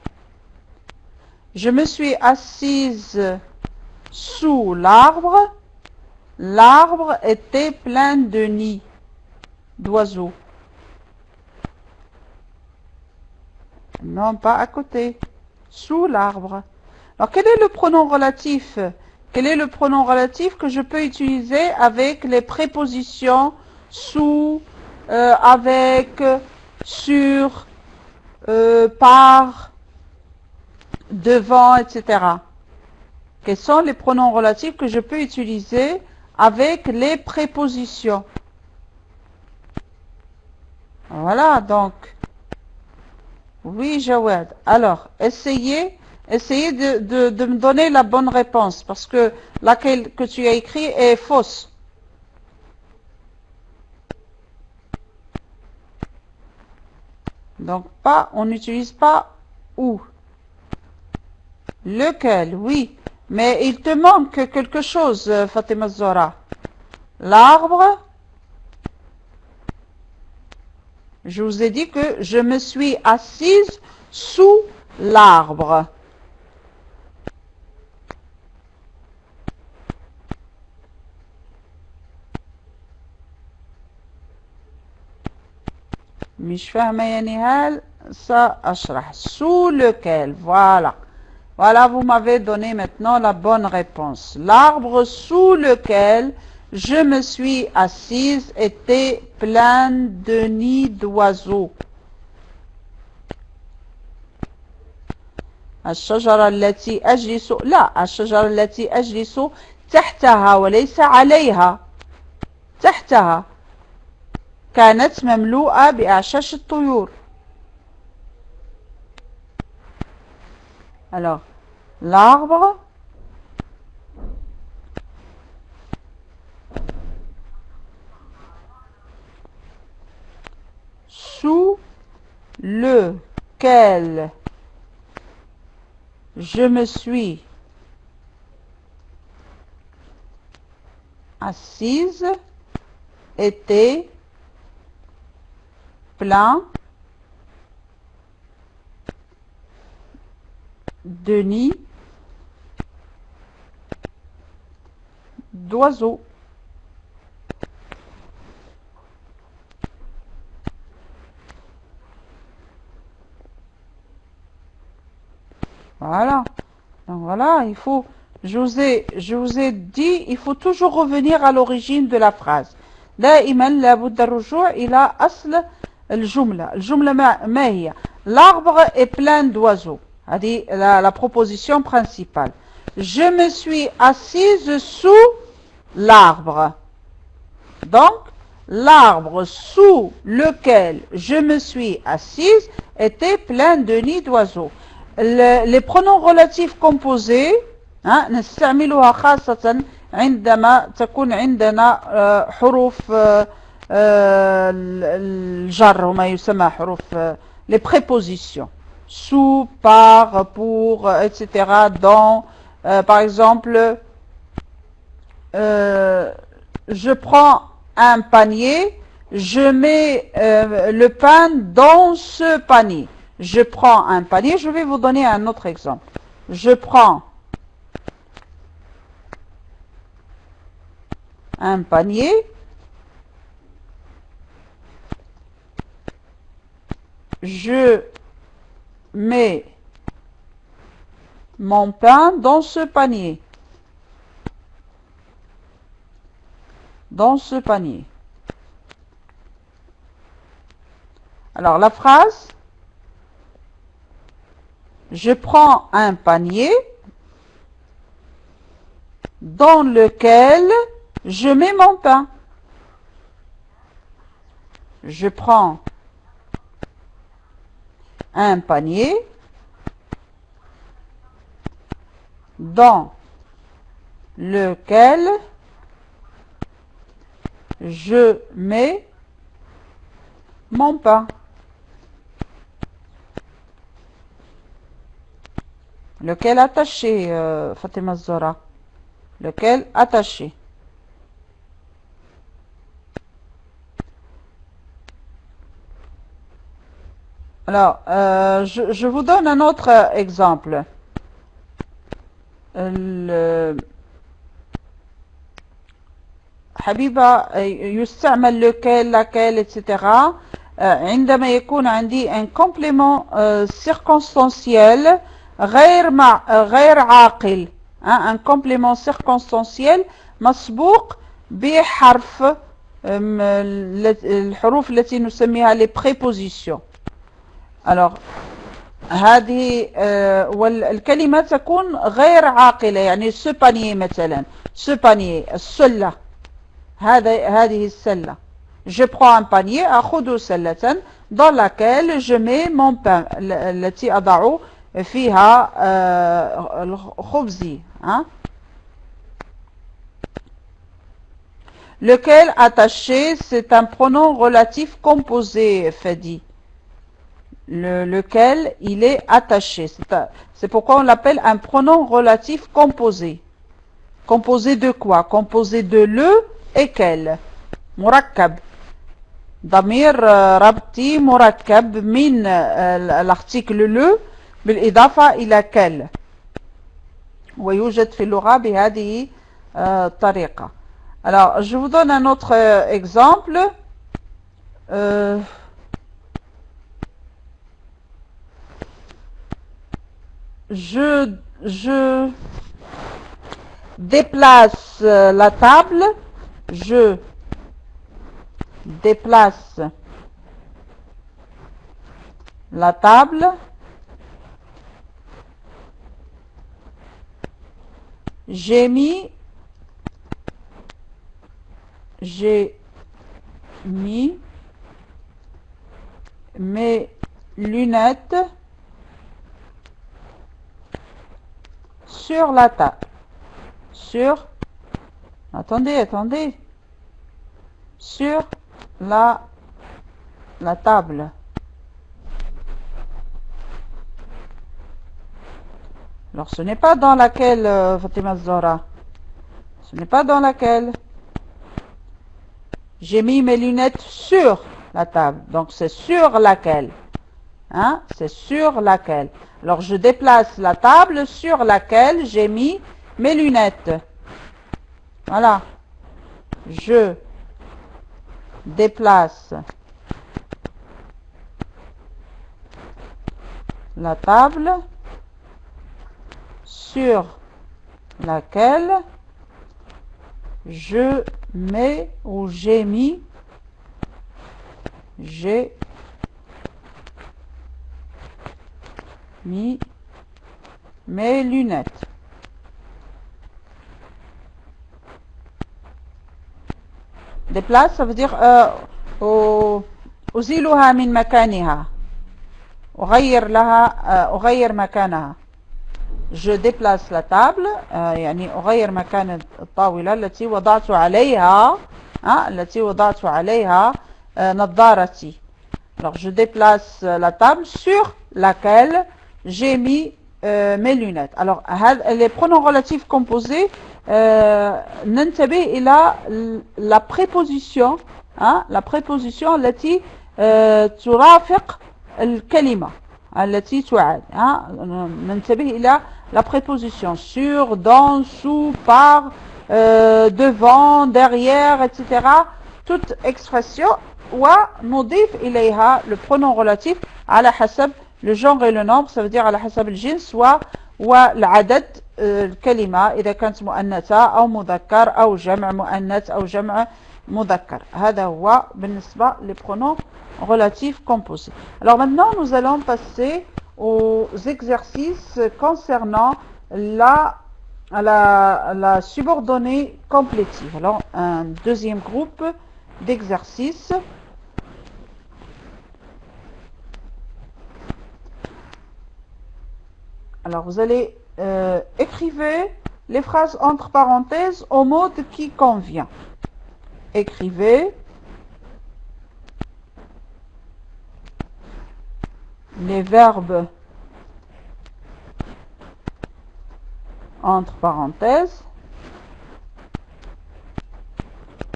Speaker 1: je me suis assise sous l'arbre. L'arbre était plein de nids d'oiseaux. Non, pas à côté. Sous l'arbre. Alors, quel est le pronom relatif? Quel est le pronom relatif que je peux utiliser avec les prépositions sous, avec, sur, par, devant, etc. Quels sont les pronoms relatifs que je peux utiliser avec les prépositions? Voilà, donc. Oui, Jawad. Alors, essayez de me donner la bonne réponse, parce que laquelle que tu as écrit est fausse. Donc, pas, on n'utilise pas où. Lequel, oui. Mais il te manque quelque chose, Fatima Zora. L'arbre. Je vous ai dit que je me suis assise sous l'arbre. مش فاهمة يا نهال سأشرح. Sous lequel, voilà. Voilà, vous m'avez donné maintenant la bonne réponse. L'arbre sous lequel je me suis assise était plein de nids d'oiseaux. الشجرة التي أجلس لا الشجرة التي أجلس تحتها وليس عليها تحتها كانت مملوءة بأعشاش الطيور. Alors, l'arbre sous lequel je me suis assise était plein de nids d'oiseaux. Voilà. Donc voilà, il faut, je vous ai dit, il faut toujours revenir à l'origine de la phrase. دائما لابد الرجوع إلى أصل الجملة. الجملة ما هي؟ L'arbre est plein d'oiseaux. la proposition principale. Je me suis assise sous l'arbre. Donc, l'arbre sous lequel je me suis assise était plein de nids d'oiseaux. Les pronoms relatifs composés نستعملها خاصة عندما تكون عندنا حروف الجر وما يسمى حروف les prépositions sous, par, pour, etc. Dans, par exemple, je prends un panier, je mets le pain dans ce panier. Je prends un panier, je vais vous donner un autre exemple. Je prends un panier, je mets mon pain dans ce panier. Dans ce panier. Alors la phrase, je prends un panier dans lequel je mets mon pain. Je prends un panier dans lequel je mets mon pain. Lequel attaché, Fatima Zora? Lequel attaché? Alors, je vous donne un autre exemple. حبيبة يستعمل lequel, laquelle, etc. عندما يكون عندي un complément circonstanciel غير عاقل. Un complément circonstanciel مسبوق بحرف الحروف التي نسميها les prépositions. Alors هذه والكلمة تكون غير عاقلة يعني ce panier مثلا ce panier السلة هذه السلة je prends un panier أخذ سلة dans laquelle je mets mon pain التي أضع فيها خبزي lequel attaché c'est un pronom relatif composé Fadi. Lequel il est attaché. C'est pourquoi on l'appelle un pronom relatif composé. Composé de quoi? Composé de le et quel. مركب. ضمير ربطي مركب من l'article le بالإضافة إلى quel. ويوجد في اللغة بهذه الطريقة. Alors, je vous donne un autre exemple. Je déplace la table, je déplace la table, j'ai mis mes lunettes sur la table. Attendez. Sur la table. Alors, ce n'est pas dans laquelle, Fatima Zora. Ce n'est pas dans laquelle. J'ai mis mes lunettes sur la table. Donc, c'est sur laquelle. C'est sur laquelle. Alors, je déplace la table sur laquelle j'ai mis mes lunettes. Voilà. Je déplace la table sur laquelle je mets ou j'ai mis mes lunettes. Déplace, ça veut dire أزيلها من مكانها. أغير مكانها. Je déplace la table يعني أغير مكان الطاولة التي وضعت عليها التي وضعت عليها نظارتي. Alors je déplace la table sur laquelle j'ai mis mes lunettes. Alors les pronoms relatifs composés ننتبه إلى la préposition la préposition التي ترافق الكلمة التي تعاد ننتبه إلى la préposition sur, dans, sous, par, devant, derrière, etc. Toute expression ونضيف إليها le pronom relatif على حسب le genre et le nombre, ça veut dire على حسب الجنس والعدد الكلمة إذا كانت مؤنثة أو مذكر أو جمع مؤنث أو جمع مذكر. هذا هو بالنسبة les pronoms relatifs composés. Alors maintenant nous allons passer aux exercices concernant la subordonnée complétive. Alors un deuxième groupe d'exercices. Alors vous allez écrivez les phrases entre parenthèses au mode qui convient. Écrivez les verbes entre parenthèses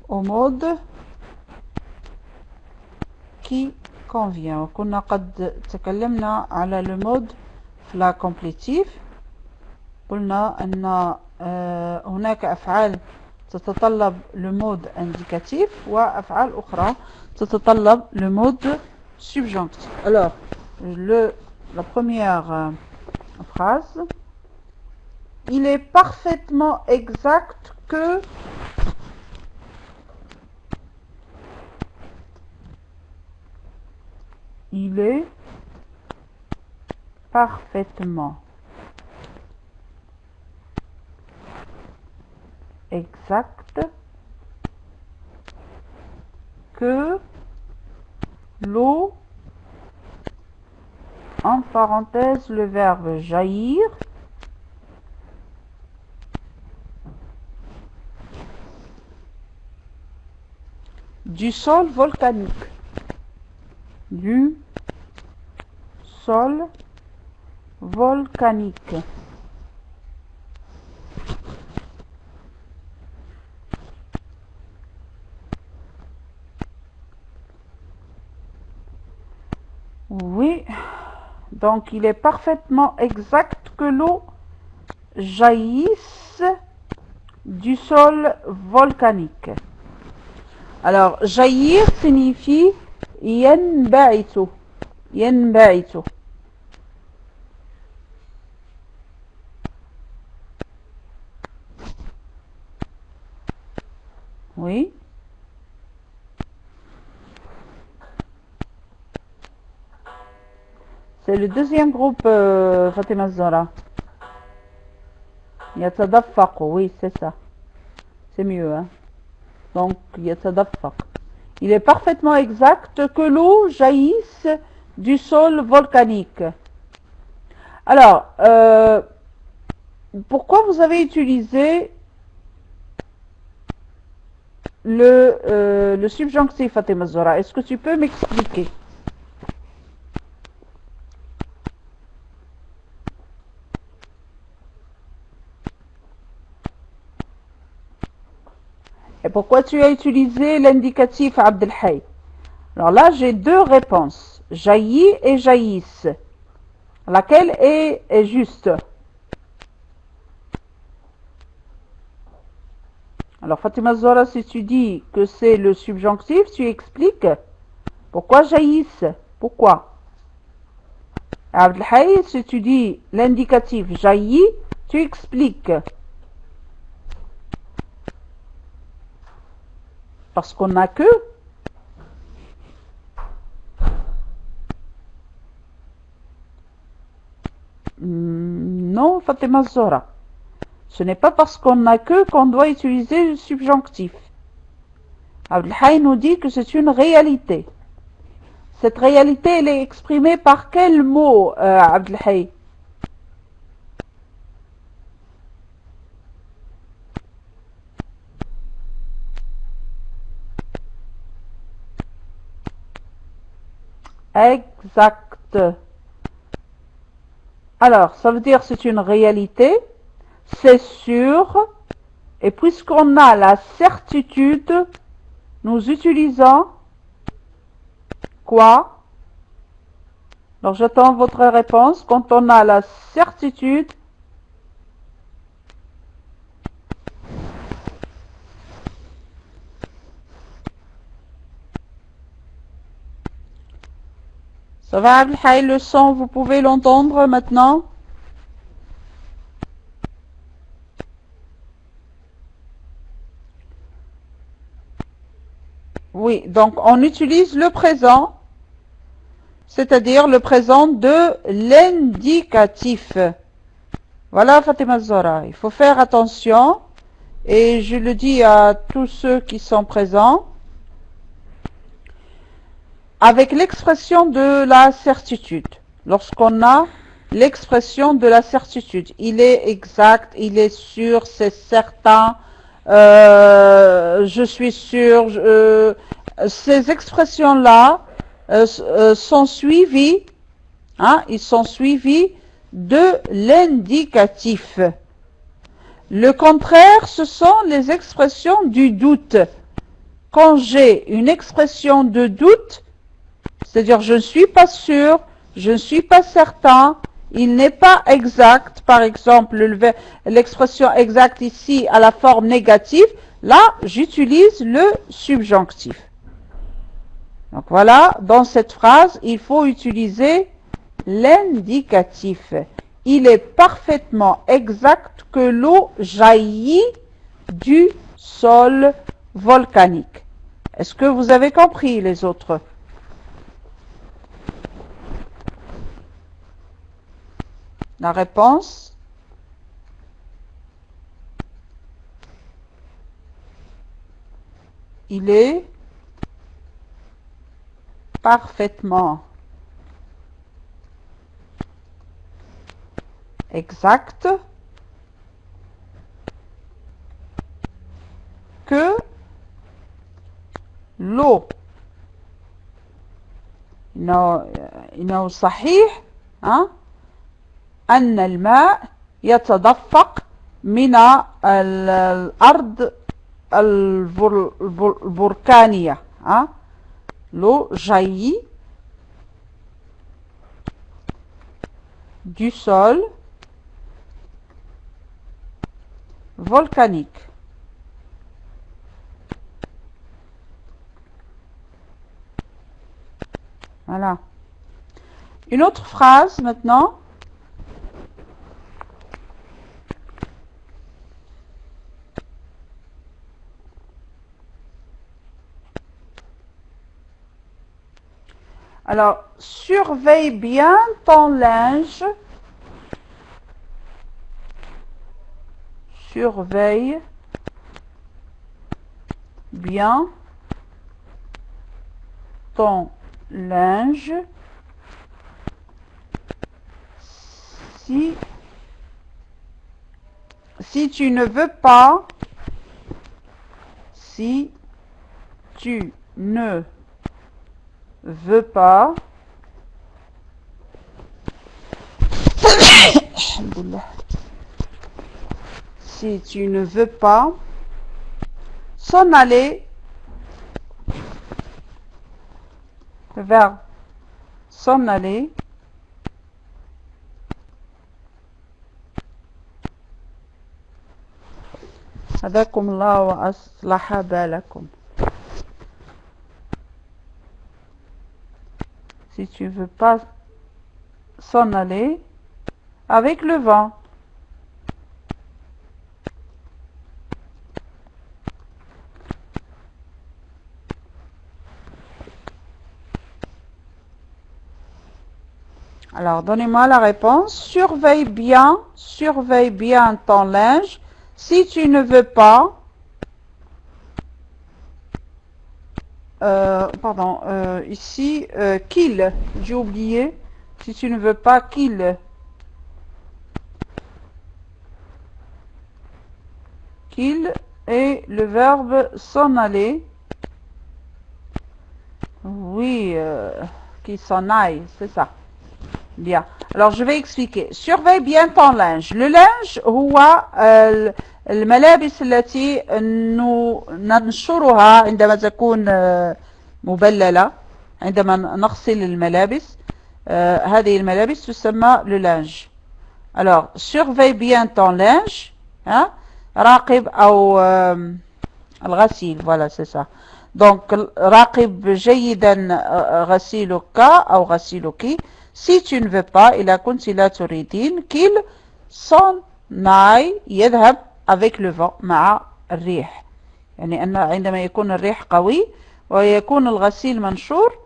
Speaker 1: au mode qui convient. وكنا قد تكلمنا على le mode لا complétif. قلنا أن هناك أفعال تتطلب le mode indicatif وأفعال أخرى تتطلب le mode subjonctif. Alors, la première phrase. Il est parfaitement exact que il est parfaitement exact que l'eau, en parenthèse le verbe jaillir, du sol volcanique. Du sol volcanique. Oui, donc il est parfaitement exact que l'eau jaillisse du sol volcanique. Alors, jaillir signifie ينبعث. ينبعث. Oui. C'est le deuxième groupe, Fatima Zara. يتدفق, oui, c'est ça. C'est mieux, hein. Donc, يتدفق. Il est parfaitement exact que l'eau jaillisse du sol volcanique. Alors, pourquoi vous avez utilisé le subjonctif, Fatima Zora? Est-ce que tu peux m'expliquer? Et pourquoi tu as utilisé l'indicatif Abdelhay? Alors là, j'ai deux réponses. Jaillit et jaillisse. Laquelle est juste? Alors Fatima Zora, si tu dis que c'est le subjonctif, tu expliques pourquoi jaillisse. Pourquoi? Abdelhay, si tu dis l'indicatif jaillit, tu expliques. Parce qu'on n'a que non, Fatima Zora. Ce n'est pas parce qu'on n'a que qu'on doit utiliser le subjonctif. Abdelhaj nous dit que c'est une réalité. Cette réalité, elle est exprimée par quel mot, Abdelhaj? Exact. Alors, ça veut dire c'est une réalité, c'est sûr, et puisqu'on a la certitude, nous utilisons quoi? Alors, j'attends votre réponse. Quand on a la certitude, ça va, Abdelhaj, le son, vous pouvez l'entendre maintenant? Oui, donc on utilise le présent, c'est-à-dire le présent de l'indicatif. Voilà, Fatima Zora, il faut faire attention, et je le dis à tous ceux qui sont présents, avec l'expression de la certitude. Lorsqu'on a l'expression de la certitude, il est exact, il est sûr, c'est certain, je suis sûr, ces expressions-là sont suivies, hein, ils sont suivis de l'indicatif. Le contraire, ce sont les expressions du doute. Quand j'ai une expression de doute, c'est-à-dire je ne suis pas sûr, je ne suis pas certain, il n'est pas exact, par exemple l'expression exacte ici à la forme négative, là j'utilise le subjonctif. Donc voilà, dans cette phrase, il faut utiliser l'indicatif. Il est parfaitement exact que l'eau jaillit du sol volcanique. Est-ce que vous avez compris les autres? La réponse? Il est parfaitement exact que l'eau. إنه صحيح أن الماء يتدفق من الأرض البركانية. L'eau jaillit du sol volcanique. Voilà. Une autre phrase maintenant. Alors, surveille bien ton linge. Surveille bien ton linge. Si tu ne veux pas, si tu ne veux pas, si tu ne veux pas s'en aller vers s'en aller هداكم الله وأصلح بالكم. Si tu veux pas s'en aller avec le vent. Alors, donnez-moi la réponse. Surveille bien ton linge. Si tu ne veux pas, pardon, ici, qu'il, j'ai oublié. Si tu ne veux pas qu'il est le verbe s'en aller. Oui, qu'il s'en aille, c'est ça. Bien. Alors, je vais expliquer. Surveille bien ton linge. Le linge هو الملابس التي ننشرها عندما تكون مبللة. عندما نغسل الملابس. هذه الملابس تسمى le linge. Alors, surveille bien ton linge. Hein? راقب أو الغسيل. Voilà, c'est ça. Donc, راقب جيدا غسيلك أو غسيلك. Si tu ne veux pas, إذا كنت لا تريدين, qu'il s'en aille, يذهب avec le vent, مع الريح. يعني أن عندما يكون الريح قوي ويكون الغسيل منشور,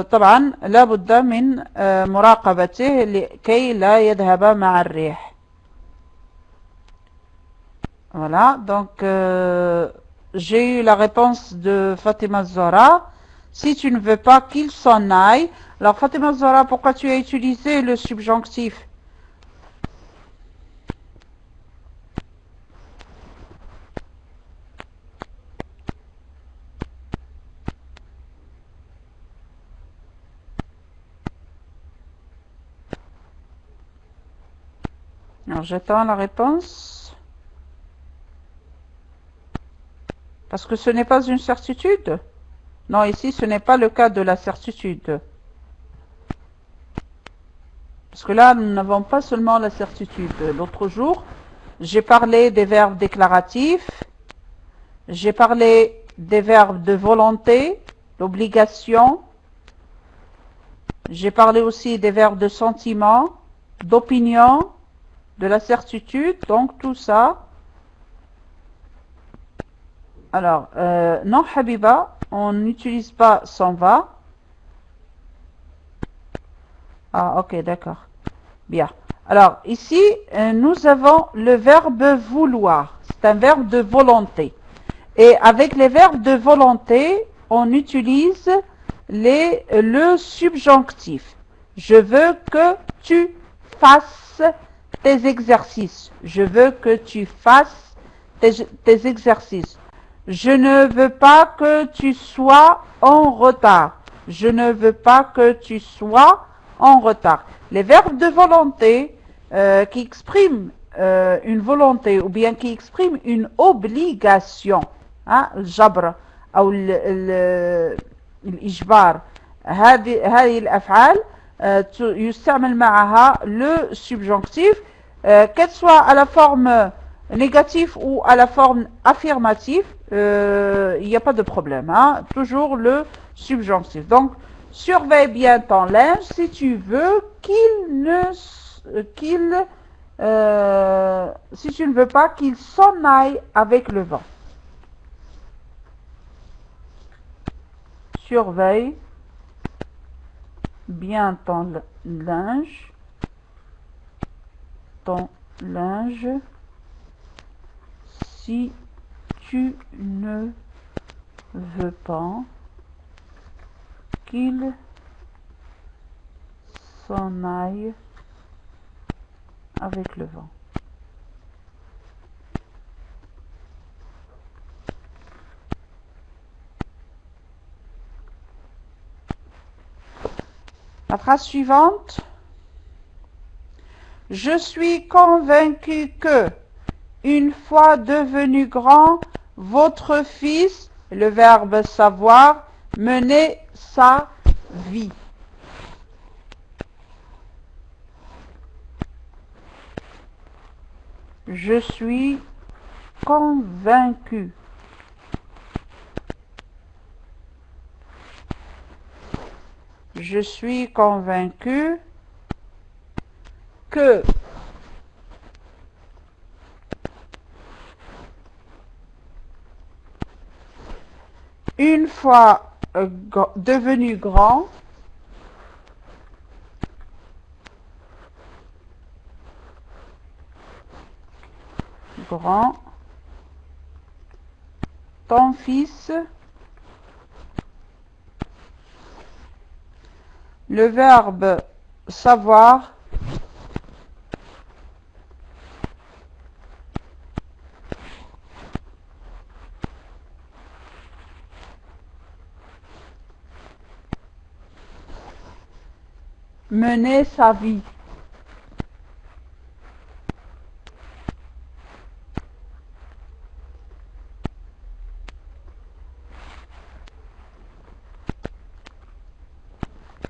Speaker 1: طبعا لا بد من مراقبته لكي لا يذهب مع الريح. Voilà, donc j'ai eu la réponse de Fatima Zora. Si tu ne veux pas qu'il s'en aille. Alors Fatima Zora, pourquoi tu as utilisé le subjonctif? Alors j'attends la réponse. Parce que ce n'est pas une certitude. Non, ici ce n'est pas le cas de la certitude. Parce que là, nous n'avons pas seulement la certitude. L'autre jour, j'ai parlé des verbes déclaratifs. J'ai parlé des verbes de volonté, l'obligation. J'ai parlé aussi des verbes de sentiment, d'opinion, de la certitude. Donc tout ça. Alors, non, Habiba, on n'utilise pas s'en va. Ah, ok, d'accord. Bien. Alors, ici, nous avons le verbe vouloir. C'est un verbe de volonté. Et avec les verbes de volonté, on utilise le subjonctif. Je veux que tu fasses tes exercices. Je veux que tu fasses tes exercices. Je ne veux pas que tu sois en retard. Je ne veux pas que tu sois en retard. Les verbes de volonté qui expriment une volonté ou bien qui expriment une obligation, hein, الجبر أو الإجبار, هذه الأفعال يستعمل معها le subjonctif, qu'elle soit à la forme négative ou à la forme affirmative, il n'y a pas de problème, hein, toujours le subjonctif. Donc, surveille bien ton linge si tu veux si tu ne veux pas qu'il s'en aille avec le vent. Surveille bien ton linge, si tu ne veux pas qu'il s'en aille avec le vent. La phrase suivante. Je suis convaincu que, une fois devenu grand, votre fils, le verbe savoir, menait sa vie. Je suis convaincu. Je suis convaincu que une fois devenu grand, grand. Ton fils. Le verbe savoir. Mener sa vie.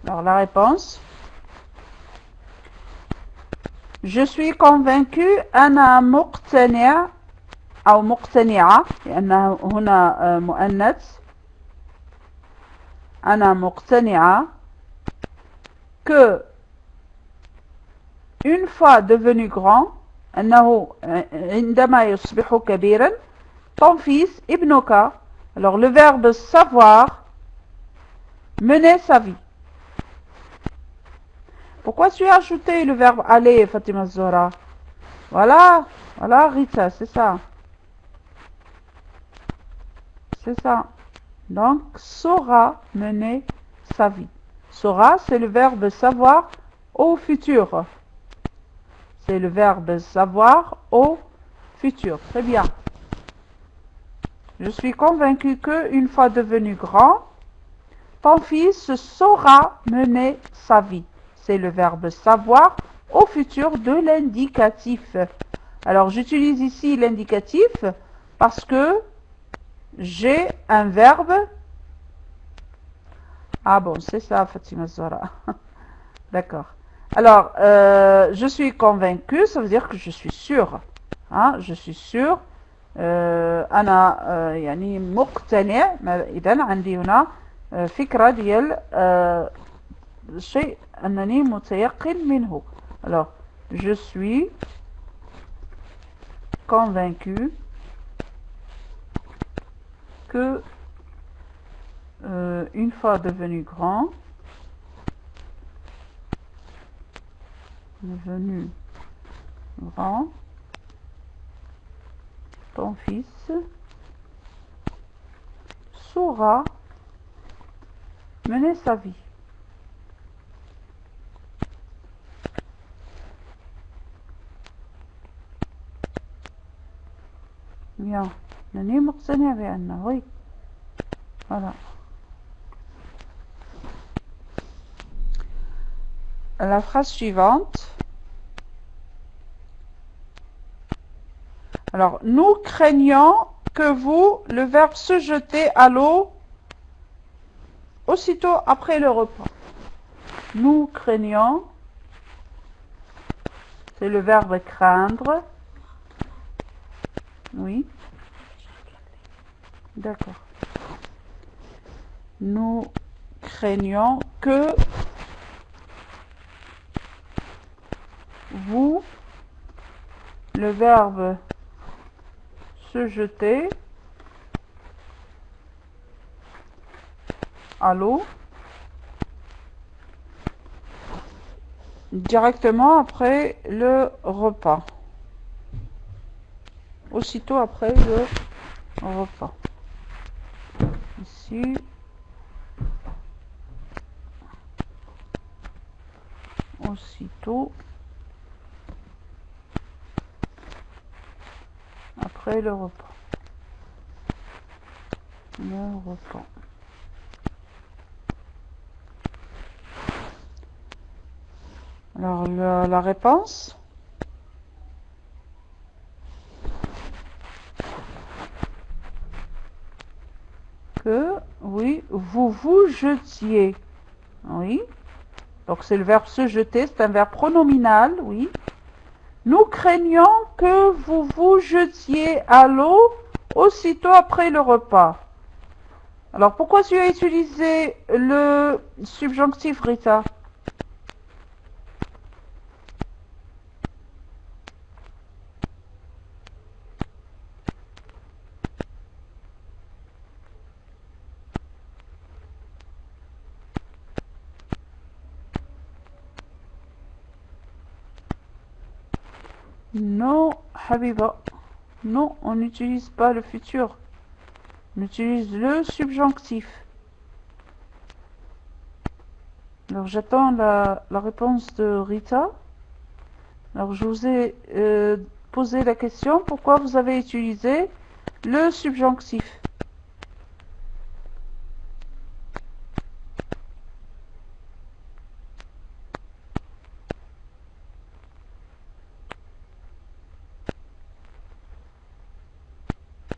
Speaker 1: Alors la réponse. Je suis convaincu أنا مقتنع أو مقتنعة لأن هنا مؤنث. أنا مقتنعة que une fois devenu grand أنه عندما يصبح كبيرا ton fils ابنك. Alors le verbe savoir, mener sa vie. Pourquoi tu as ajouté le verbe aller, Fatima Zora? Voilà, voilà Rita, c'est ça. C'est ça. Donc, saura mener sa vie. Saura, c'est le verbe savoir au futur. C'est le verbe savoir au futur. Très bien. Je suis convaincue que, une fois devenu grand, ton fils saura mener sa vie. C'est le verbe savoir au futur de l'indicatif. Alors, j'utilise ici l'indicatif parce que j'ai un verbe. Ah bon, c'est ça, Fatima Zora. D'accord. Alors, je suis convaincue, ça veut dire que je suis sûre. Hein, je suis sûre. أنا يعني مقتنع. إذن عندي هنا فكرة ديال شيء أنني متيقن منه. Alors, je suis convaincu que une fois devenu grand, ton fils saura mener sa vie. Bien. أنني مقتنع بأنه oui. Voilà. La phrase suivante. Alors, nous craignons que vous, le verbe se jeter à l'eau aussitôt après le repas. Nous craignons, c'est le verbe craindre. Oui. D'accord. Nous craignons que vous, le verbe se jeter à l'eau directement après le repas. Aussitôt après le repas. Ici. Aussitôt après le repas. Le repas. Alors la réponse. Que oui, vous vous jetiez. Oui. Donc c'est le verbe se jeter, c'est un verbe pronominal, oui. Nous craignons que vous vous jetiez à l'eau aussitôt après le repas. Alors pourquoi tu as utilisé le subjonctif, Rita? Non, Habiba. Non, on n'utilise pas le futur. On utilise le subjonctif. Alors j'attends la réponse de Rita. Alors je vous ai posé la question, pourquoi vous avez utilisé le subjonctif?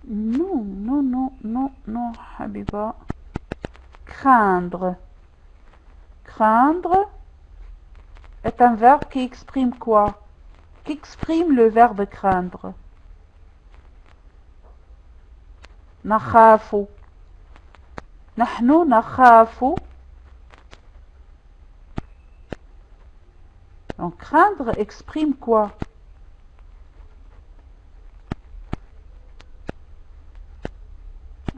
Speaker 1: Non, non, non, non, non, Habiba. Craindre. Craindre est un verbe qui exprime quoi? Qui exprime le verbe craindre? نخاف. نحن نخاف. Donc craindre exprime quoi?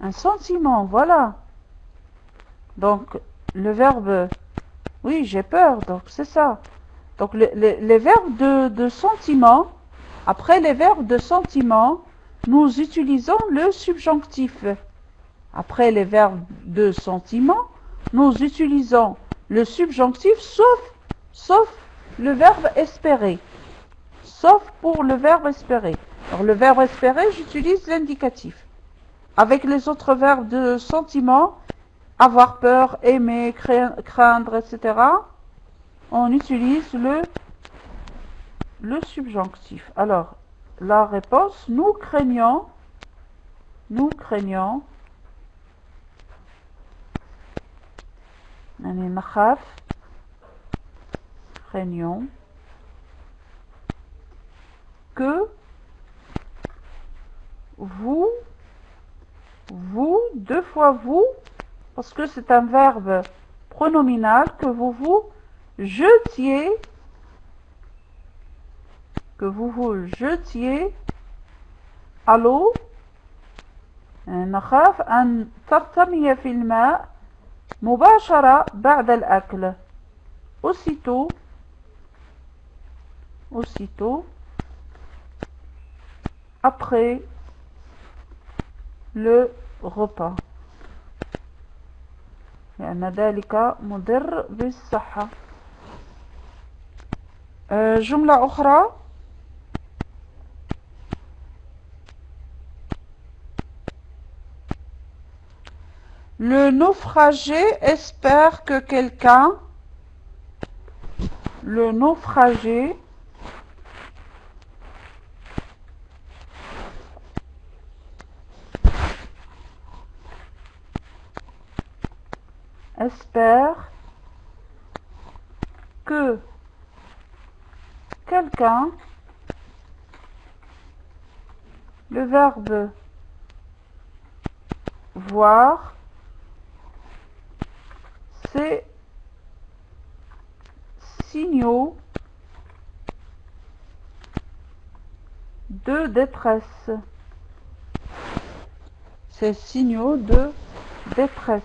Speaker 1: Un sentiment, voilà. Donc le verbe, oui, j'ai peur, donc c'est ça. Donc les verbes de sentiment, après les verbes de sentiment, nous utilisons le subjonctif. Après les verbes de sentiment, nous utilisons le subjonctif sauf le verbe espérer. Sauf pour le verbe espérer. Alors le verbe espérer, j'utilise l'indicatif. Avec les autres verbes de sentiment, avoir peur, aimer, craindre, etc., on utilise le subjonctif. Alors, la réponse, nous craignons, craignons que vous, deux fois vous, parce que c'est un verbe pronominal, que vous vous jetiez, à l'eau. نخاف أن ترتمي في الماء مباشرة بعد الأكل. Aussitôt, après le repas. لأن ذلك مضر بالصحة. جملة أخرى. Le naufragé espère que quelqu'un. Le naufragé espère que quelqu'un, le verbe voir, c'est signaux de détresse. Ces signaux de détresse.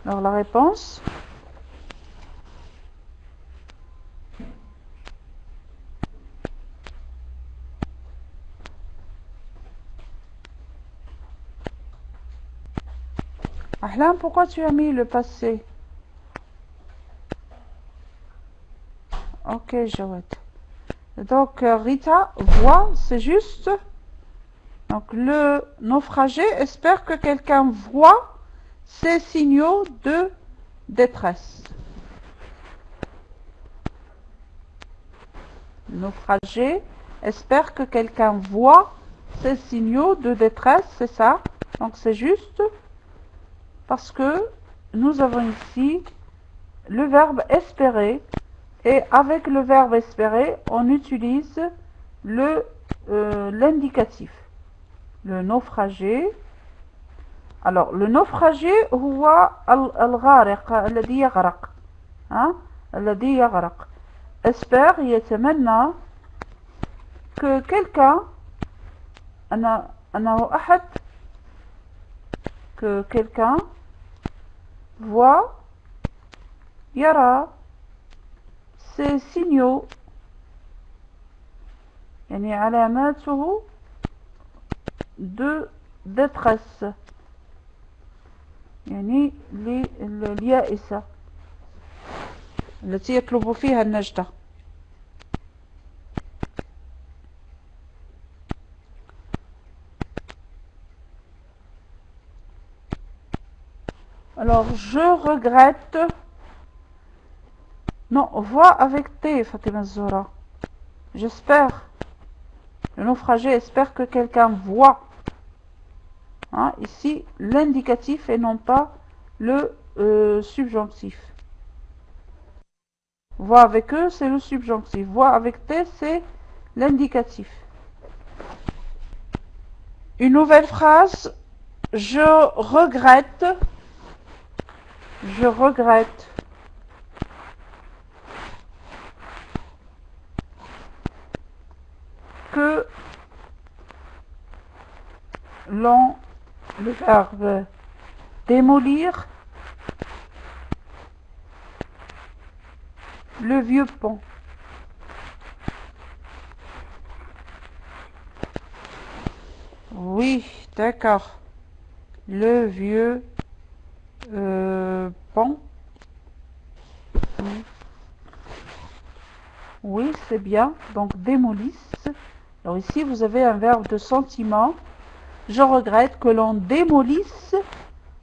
Speaker 1: Alors la réponse. Ahlam, pourquoi tu as mis le passé? Ok, Jawad. Donc Rita voit, c'est juste. Donc le naufragé espère que quelqu'un voit ces signaux de détresse. Le naufragé espère que quelqu'un voit ces signaux de détresse, c'est ça. Donc c'est juste parce que nous avons ici le verbe espérer. Et avec le verbe espérer, on utilise l'indicatif. Le naufragé. Alors, le naufragé, هو الغارق الذي يغرق. الذي يغرق. Espère, يتمنى que quelqu'un, أنه أحد, que quelqu'un voit, يرى, ces signaux يعني علاماته de détresse يعني لليائسة التي يطلب فيها النجدة. Alors, je regrette. Non, vois avec T, Fatima Zora. J'espère. Le naufragé espère que quelqu'un voit. Hein, ici, l'indicatif et non pas le subjonctif. Vois avec eux, c'est le subjonctif. Vois avec T, c'est l'indicatif. Une nouvelle phrase. Je regrette. Je regrette. Que l'on, le verbe démolir, le vieux pont. Oui, d'accord. Le vieux pont. Oui, c'est bien. Donc, démolisse. Alors ici, vous avez un verbe de sentiment. Je regrette que l'on démolisse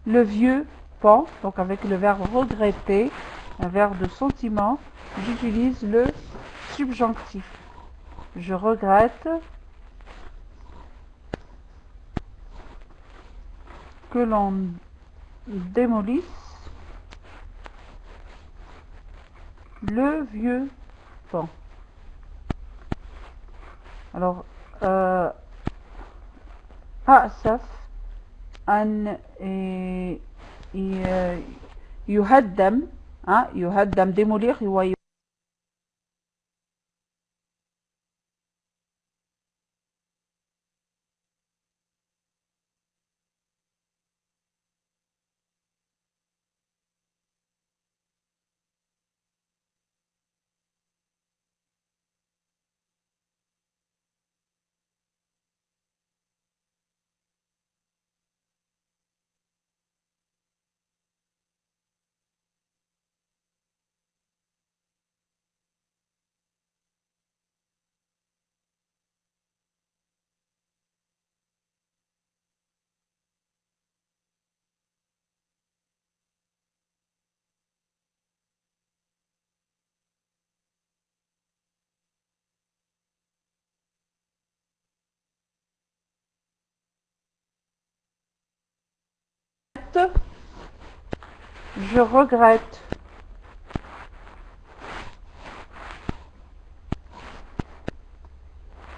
Speaker 1: le vieux pont. Donc, avec le verbe regretter, un verbe de sentiment, j'utilise le subjonctif. Je regrette que l'on démolisse le vieux pont. Alors, أأسف أن يهدم يهدم démolir هو je regrette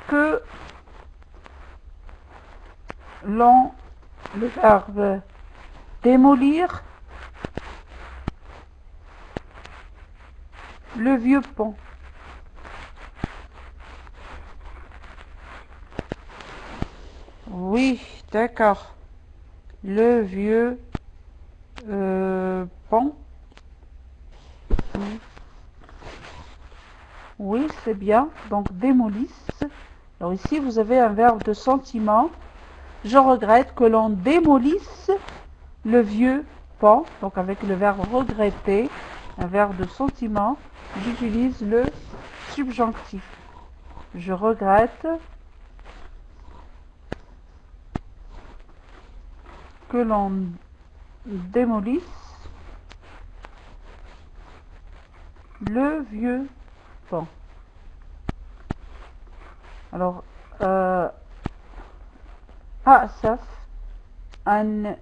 Speaker 1: que l'on, le verbe démolir le vieux pont. Oui, d'accord. Le vieux pont. Oui, c'est bien. Donc, démolisse. Alors ici, vous avez un verbe de sentiment. Je regrette que l'on démolisse le vieux pont. Donc, avec le verbe regretter, un verbe de sentiment, j'utilise le subjonctif. Je regrette que l'on démolisse le vieux pont. Alors, أأسف أن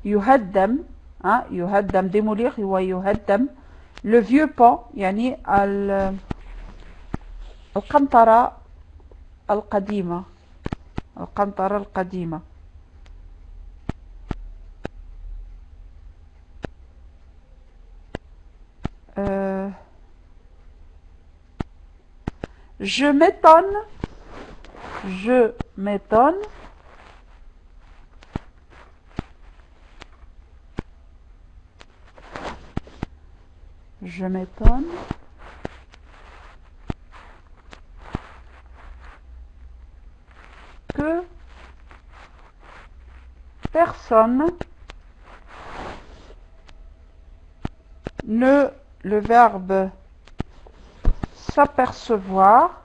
Speaker 1: يهدم يهدم démolir هو يهدم le vieux pont يعني القنطرة القديمة القنطرة القديمة. Je m'étonne Je m'étonne que personne ne, le verbe s'apercevoir,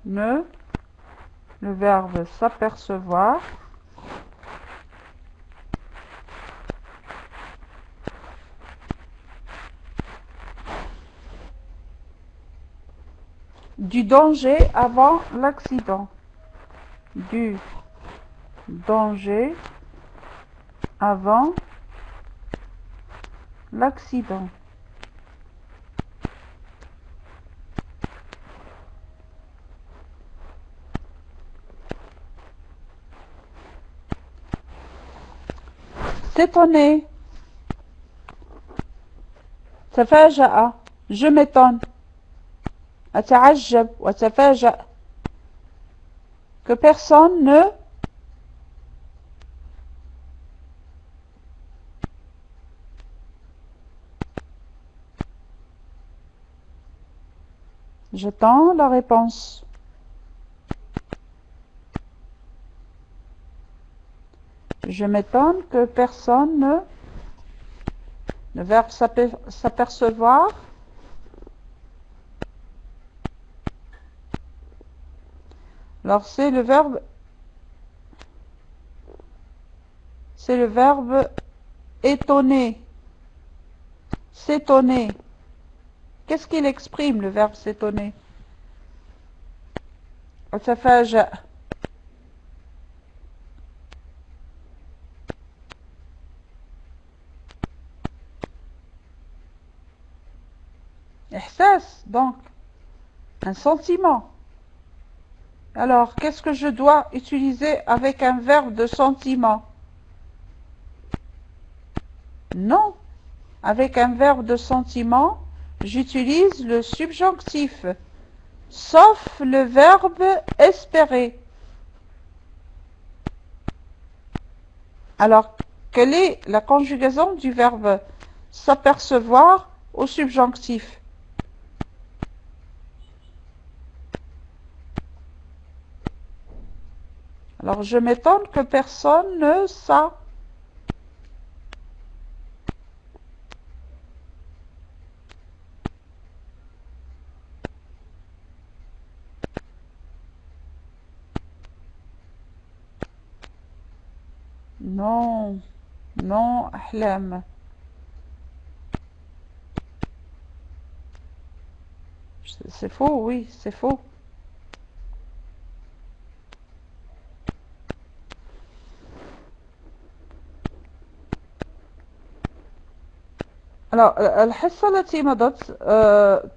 Speaker 1: ne, le verbe s'apercevoir, du danger avant l'accident, du danger avant l'accident. S'étonner. تفاجأ. Je m'étonne. أتعجب وأتفاجأ. Que personne ne J'attends la réponse. Je m'étonne que personne ne... Le verbe s'apercevoir. Alors c'est le verbe étonner. S'étonner. Qu'est-ce qu'il exprime, le verbe s'étonner? أتفاجأ. إحساس, donc, un sentiment. Alors, qu'est-ce que je dois utiliser avec un verbe de sentiment? Non, avec un verbe de sentiment, j'utilise le subjonctif, sauf le verbe espérer. Alors, quelle est la conjugaison du verbe s'apercevoir au subjonctif? Alors, je m'étonne que personne ne s'a. Non, non, أحلام. C'est faux, oui, c'est faux. Alors, الحصة التي مضت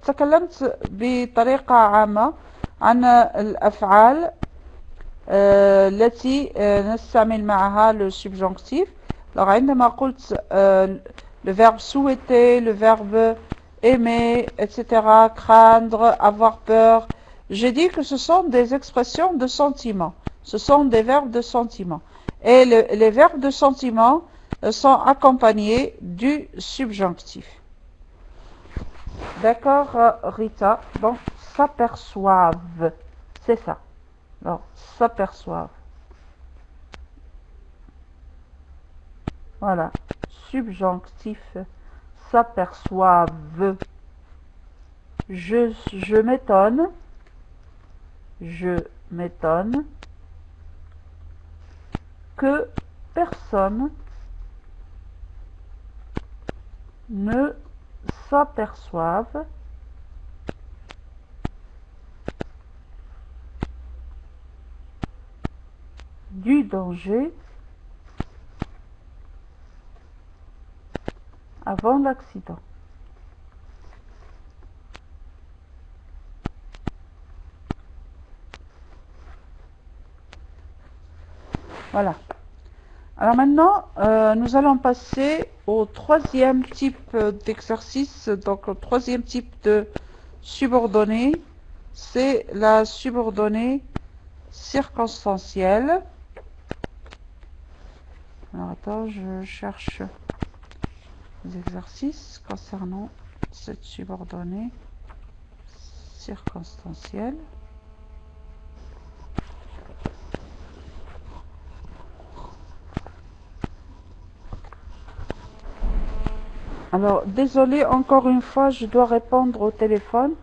Speaker 1: تكلمت بطريقة عامة عن الأفعال التي نستعمل معها le subjonctif. Alors, عندما قلت le verbe souhaiter, le verbe aimer, etc., craindre, avoir peur, j'ai dit que ce sont des expressions de sentiment. Ce sont des verbes de sentiment. Et les verbes de sentiment sont accompagnés du subjonctif. D'accord, Rita? Donc, s'aperçoivent. C'est ça. Alors, s'aperçoivent. Voilà. Subjonctif. S'aperçoivent. Je m'étonne. Je m'étonne que personne ne s'aperçoive du danger avant l'accident. Voilà. Alors maintenant, nous allons passer au troisième type d'exercice, donc au troisième type de subordonnée. C'est la subordonnée circonstancielle. Alors attends, je cherche les exercices concernant cette subordonnée circonstancielle. Alors, désolé, encore une fois, je dois répondre au téléphone.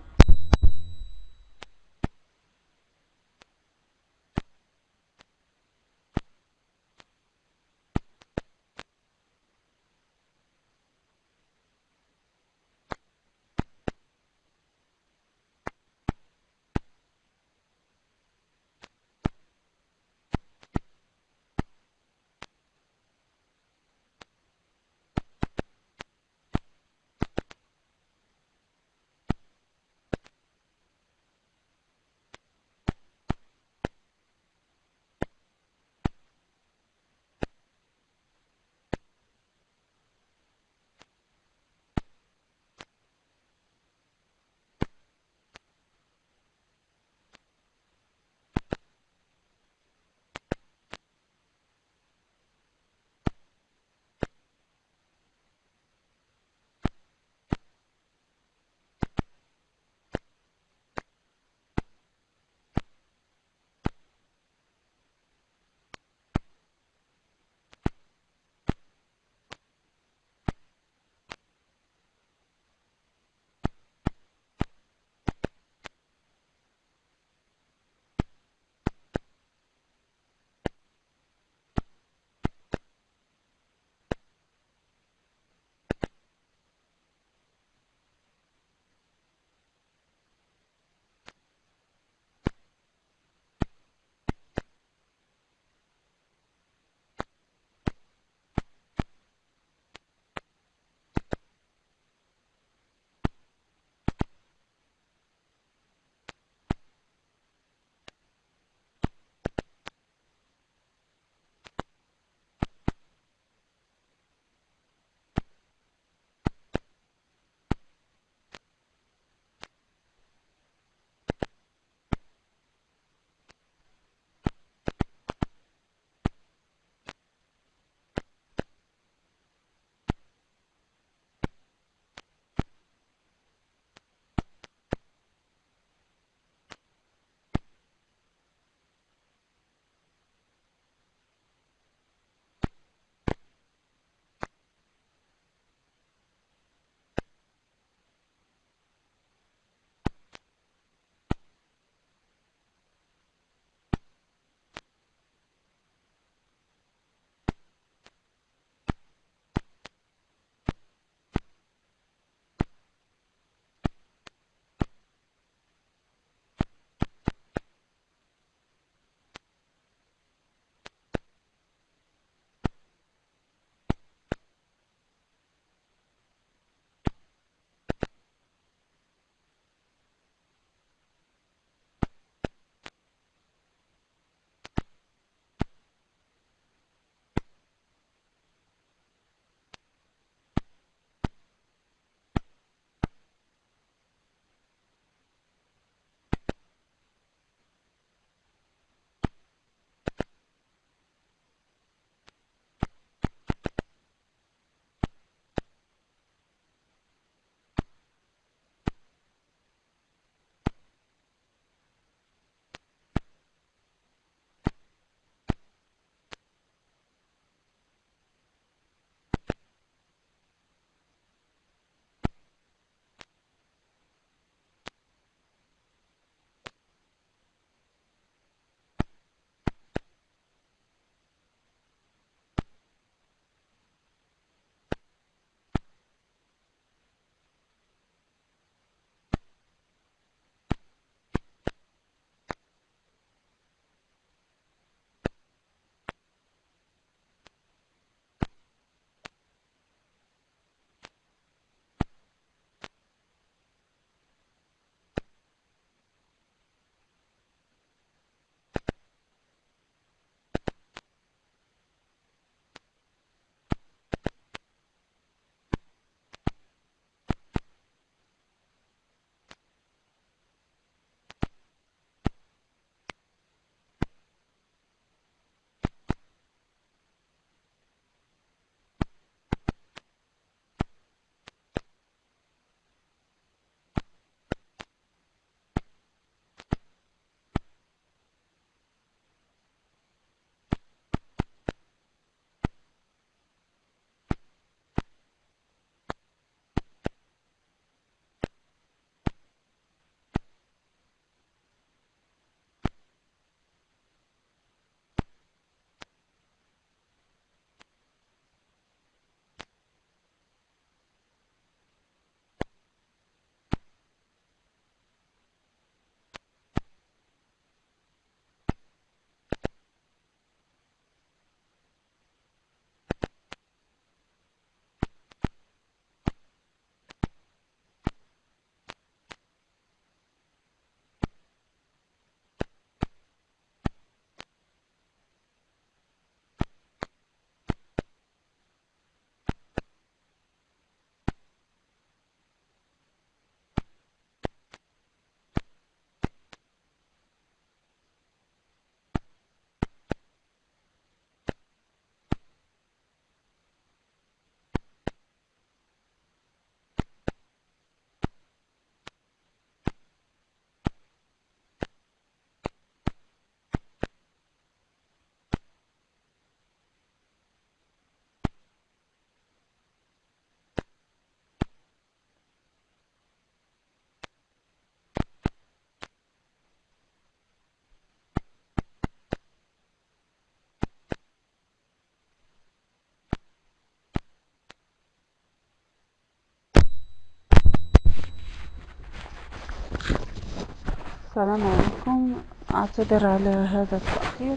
Speaker 1: السلام عليكم. أعتذر على هذا التأخير.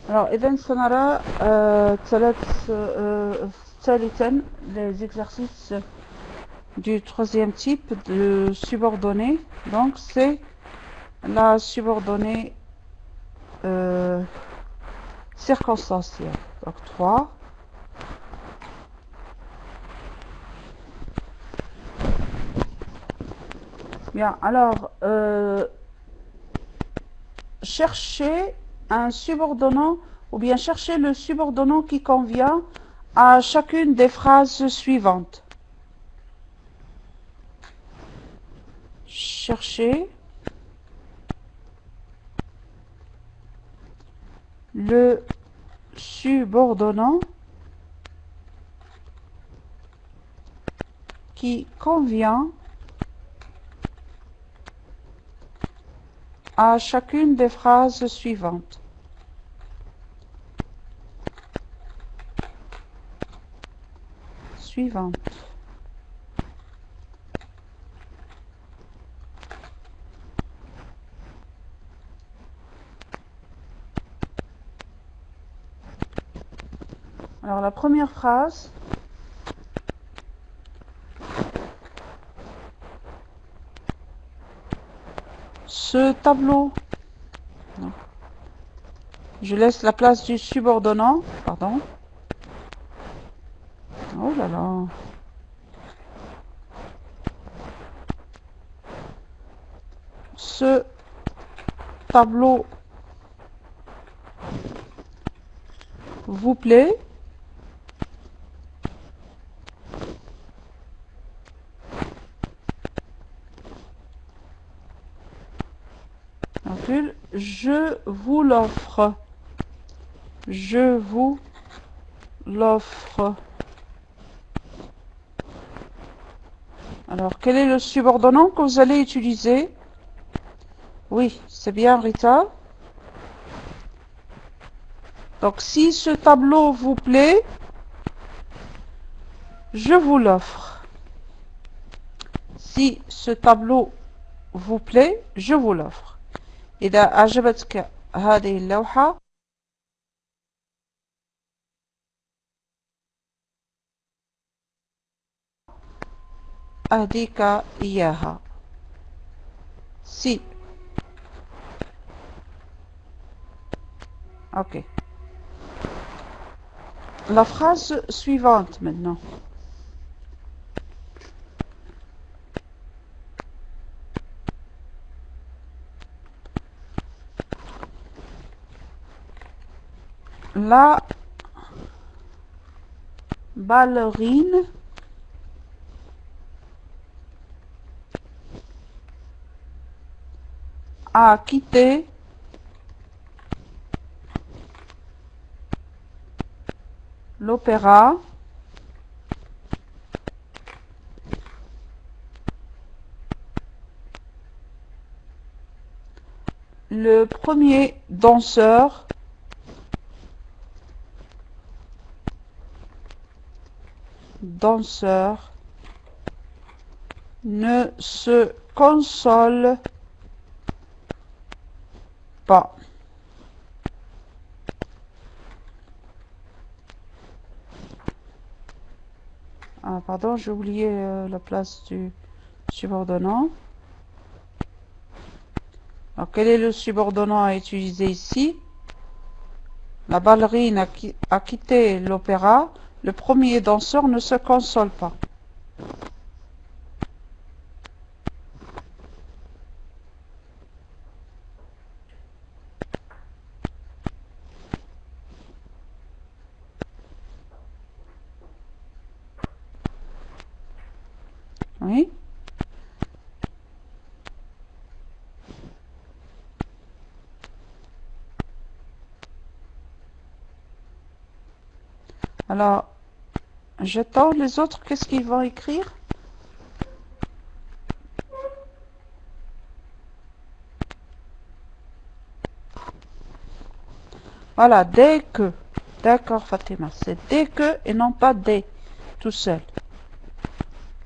Speaker 1: Alors, إذن سنرى ثالثا les exercices du troisième type de subordonnée. Donc, c'est la subordonnée circonstancielle. Donc, 3. Bien, alors, cherchez un subordonnant ou bien cherchez le subordonnant qui convient à chacune des phrases suivantes. Cherchez le subordonnant qui convient à chacune des phrases suivantes. Alors la première phrase, ce tableau, non. Je laisse la place du subordonnant, pardon. Oh là là. Ce tableau vous plaît? Je vous l'offre. Je vous l'offre. Alors, quel est le subordonnant que vous allez utiliser? Oui, c'est bien Rita. Donc, si ce tableau vous plaît, je vous l'offre. Si ce tableau vous plaît, je vous l'offre. إذا أعجبتك هذه اللوحة أهديك إياها. Si. Ok. La phrase suivante maintenant. La ballerine a quitté l'opéra le premier danseur ne se console pas. Ah, pardon, j'ai oublié la place du subordonnant. Alors, quel est le subordonnant à utiliser ici? La ballerine a quitté l'opéra. Le premier danseur ne se console pas. Oui. Alors, j'attends les autres, qu'est-ce qu'ils vont écrire? Voilà, dès que. D'accord, Fatima, c'est dès que et non pas dès, tout seul.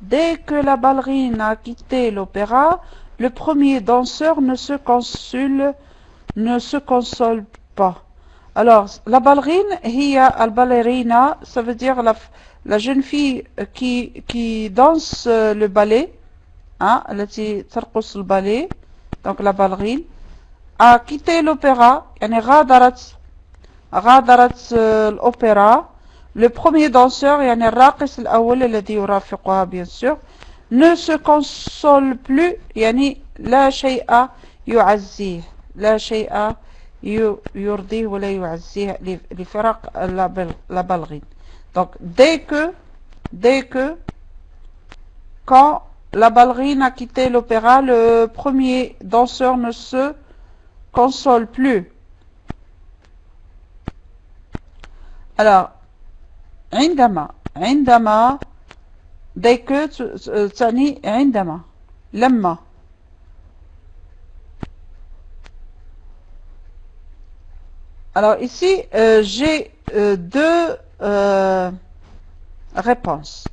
Speaker 1: Dès que la ballerine a quitté l'opéra, le premier danseur ne se console pas. Alors, la ballerine, hiya al-ballerina, ça veut dire la jeune fille qui danse le ballet, hein, التي ترقص le ballet, donc la ballerine, a quitté l'opéra, يعني غادرت الأوبرا. Le premier danseur, يعني الراقص الأول الذي يرافقها bien sûr, ne se console plus, يعني لا شيء يعزيه، لا شيء يرضيه ولا يعزيه لفراق la ballerine. Donc dès que quand la ballerine a quitté l'opéra, le premier danseur ne se console plus. Alors عندما dès que تعني لما. Alors ici j'ai deux réponses.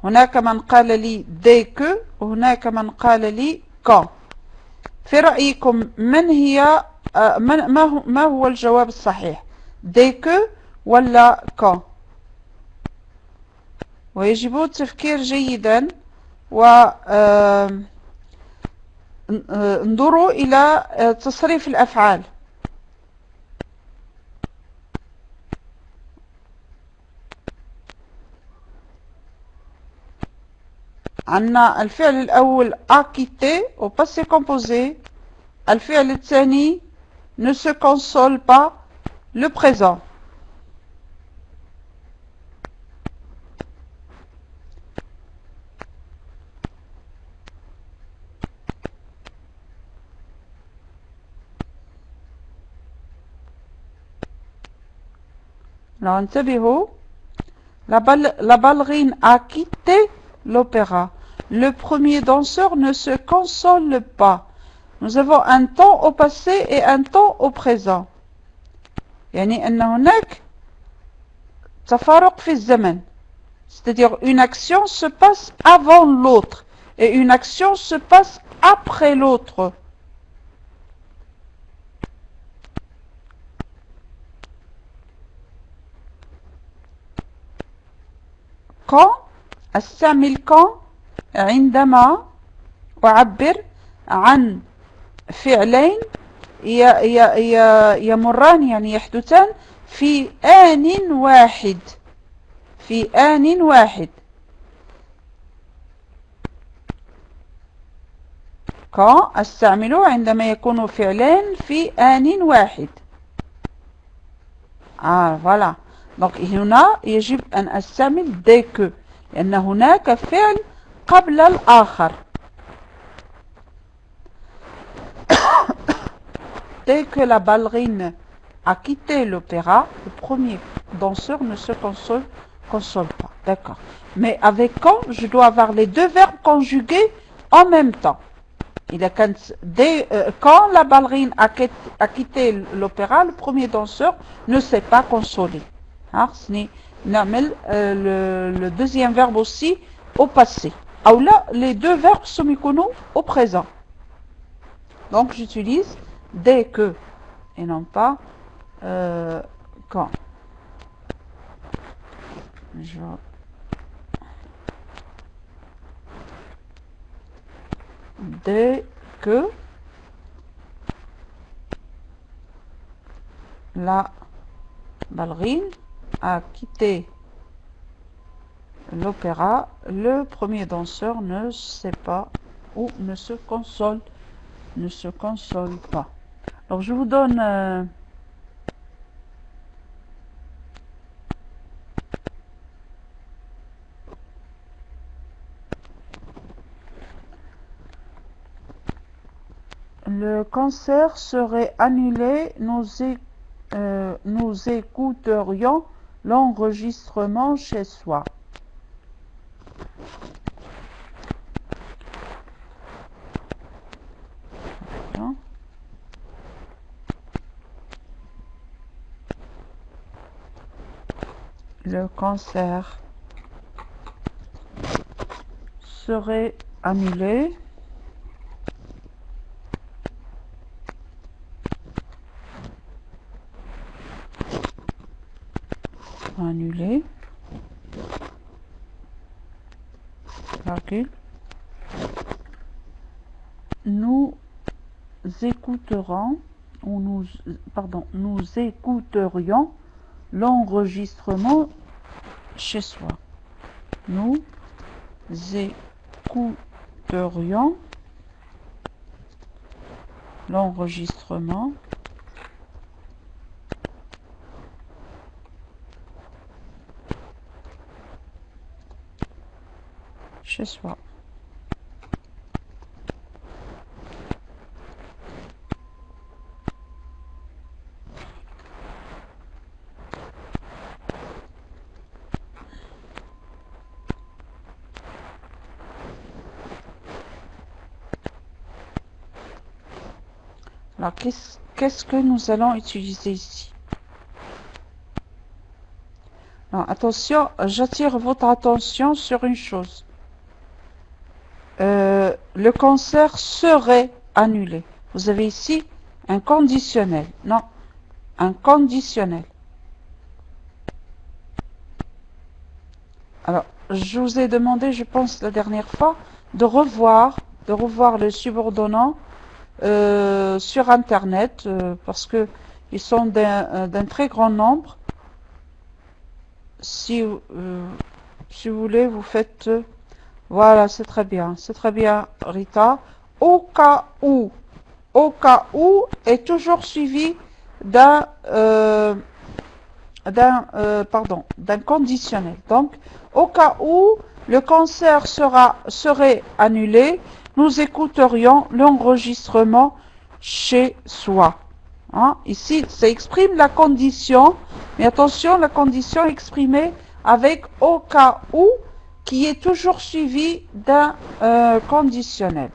Speaker 1: هناك من قال لي dès que وهناك من قال لي quand. في رأيكم من هي ما هو الجواب الصحيح؟ dès que ولا quand؟ ويجب التفكير جيدا انظروا إلى تصريف الأفعال. عندنا الفعل الأول acquitté au passé composé. الفعل الثاني ne se console pas, le présent. Alors انتبهوا, la ballerine a quitté l'opéra. Le premier danseur ne se console pas. Nous avons un temps au passé et un temps au présent. يعني أن هناك تفارق في الزمن. C'est-à-dire une action se passe avant l'autre et une action se passe après l'autre. quand أستعمل quand عندما أعبر عن فعلين يمران يعني يحدثان في آن واحد. في آن واحد. quand أستعمله عندما يكون فعلان في آن واحد. voilà. Donc هنا يجب أن أستعمل dès que لأن هناك فعل قبل الآخر. Dès que la ballerine a quitté l'opéra, le premier danseur ne se console pas. D'accord. Mais avec quand, je dois avoir les deux verbes conjugués en même temps. Quand la ballerine a quitté l'opéra, le premier danseur ne s'est pas consolé. Le deuxième verbe aussi au passé. Ou là, les deux verbes sont au présent. Donc j'utilise dès que et non pas quand. Dès que la ballerine a quitté l'opéra, le premier danseur ne sait pas ou ne se console pas. Alors je vous donne le concert serait annulé, nous écouterions l'enregistrement chez soi. Le concert serait annulé. Annulé. Virgule. Nous écouterons, ou nous écouterions l'enregistrement chez soi. Nous écouterions l'enregistrement chez soi. Alors, qu'est-ce que nous allons utiliser ici? Alors, attention, j'attire votre attention sur une chose. Le concert serait annulé. Vous avez ici un conditionnel. Non, un conditionnel. Alors, je vous ai demandé, je pense la dernière fois, de revoir le subordonnant sur Internet parce que ils sont d'un très grand nombre. Si vous voulez, vous faites... voilà, c'est très bien, Rita. Au cas où est toujours suivi d'un conditionnel. Donc, au cas où le concert serait annulé, nous écouterions l'enregistrement chez soi. Hein? Ici, ça exprime la condition, mais attention, la condition exprimée avec au cas où, qui est toujours suivi d'un conditionnel.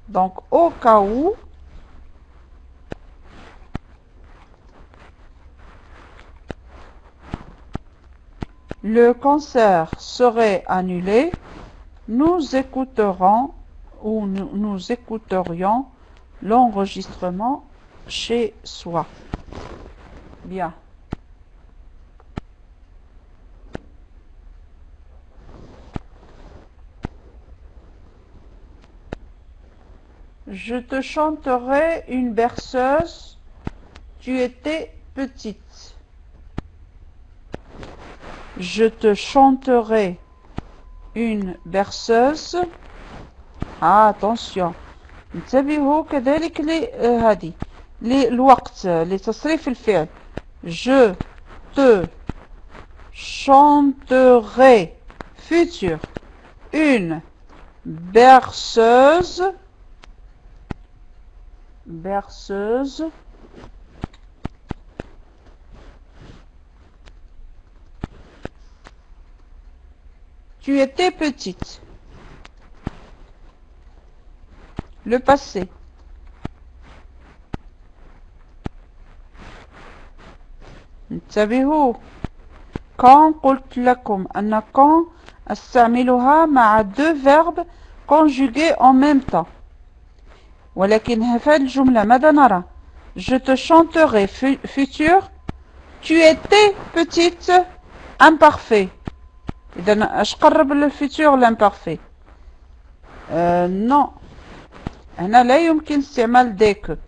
Speaker 1: Donc, au cas où, le concert serait annulé, nous écouterons ou nous écouterions l'enregistrement chez soi. Bien. Je te chanterai une berceuse, tu étais petite. Je te chanterai une berceuse. attention. انتبهوا كذلك لهذه للوقت لتصريف الفعل. Je te chanterai futur une berceuse. Tu étais petite. Le passé. انتبهوا. quand قلت لكم أن quand استعملها مع deux verbes conjugués en même temps. ولكن هذه الجملة ماذا نرى؟ Je te chanterai futur. Tu étais petite imparfait. إذا اش قرب للفيتور l'imparfait؟ non. هنا لا يمكن استعمال ديك.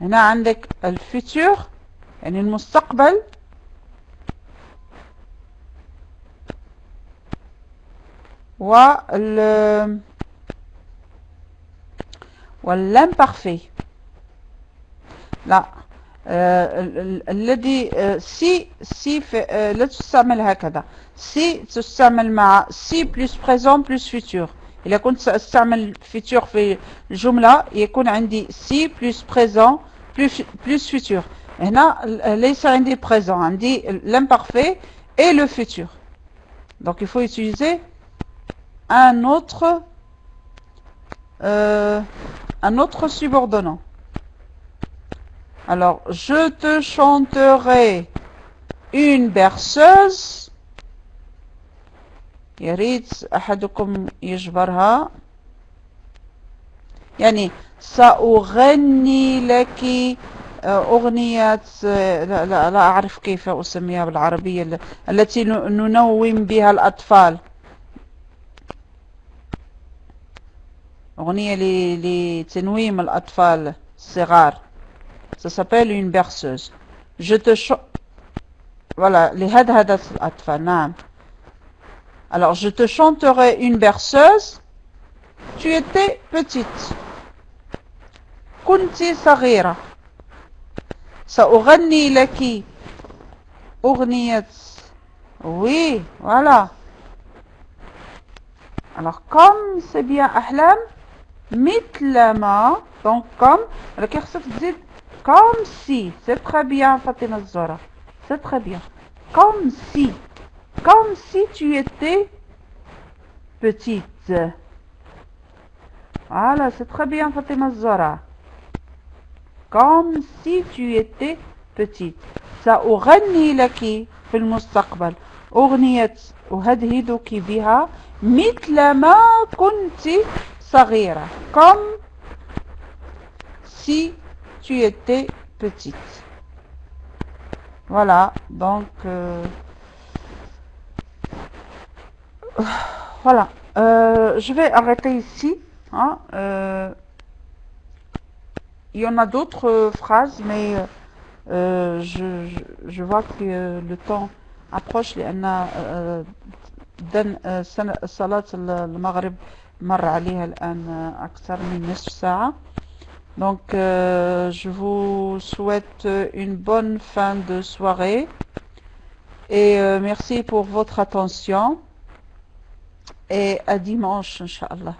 Speaker 1: هنا عندك الفيتور يعني المستقبل والامبارفait. لا الذي سي لا تستعمل هكذا. سي تستعمل مع سي بلس بريزون بلس فيتور. إذا كنت سأستعمل فيتور في الجملة يكون عندي سي بلس بريزون بلس فيتور. هنا ليس عندي بريزون، عندي l'imparfait et le futur. Donc il faut utiliser un autre subordonnant. Alors, je te chanterai une berceuse. يا ريت أحدكم يجبرها. يعني سأغني لك أغنية، لا أعرف كيف أسميها بالعربية، التي ننوم بها الأطفال، أغنية لتنويم الأطفال الصغار. Ça s'appelle une berceuse. Je te voilà, لهدهدة الأطفال. نعم. Alors, je te chanterai une berceuse. Tu étais petite. كنت صغيرة. سأغني لك أغنية. Oui, voilà. Alors, comme c'est bien أحلام، مثلما. Donc, comme. لكن خصك تزيد comme si. C'est très bien فاطمة الزهرة. C'est très bien. Comme si. Comme si tu étais petite. Voilà, c'est très bien فاطمة الزهرة. Comme si tu étais petite. سأغني لك في المستقبل أغنية أهدهدك بها مثلما كنت صغيرة. Comme si tu étais petite. Voilà, donc voilà. Je vais arrêter ici. Hein, il y en a d'autres phrases, mais je vois que le temps approche لأن صلاة المغرب مر عليها الآن أكثر من نصف ساعة. Donc je vous souhaite une bonne fin de soirée et merci pour votre attention et à dimanche, Inch'Allah.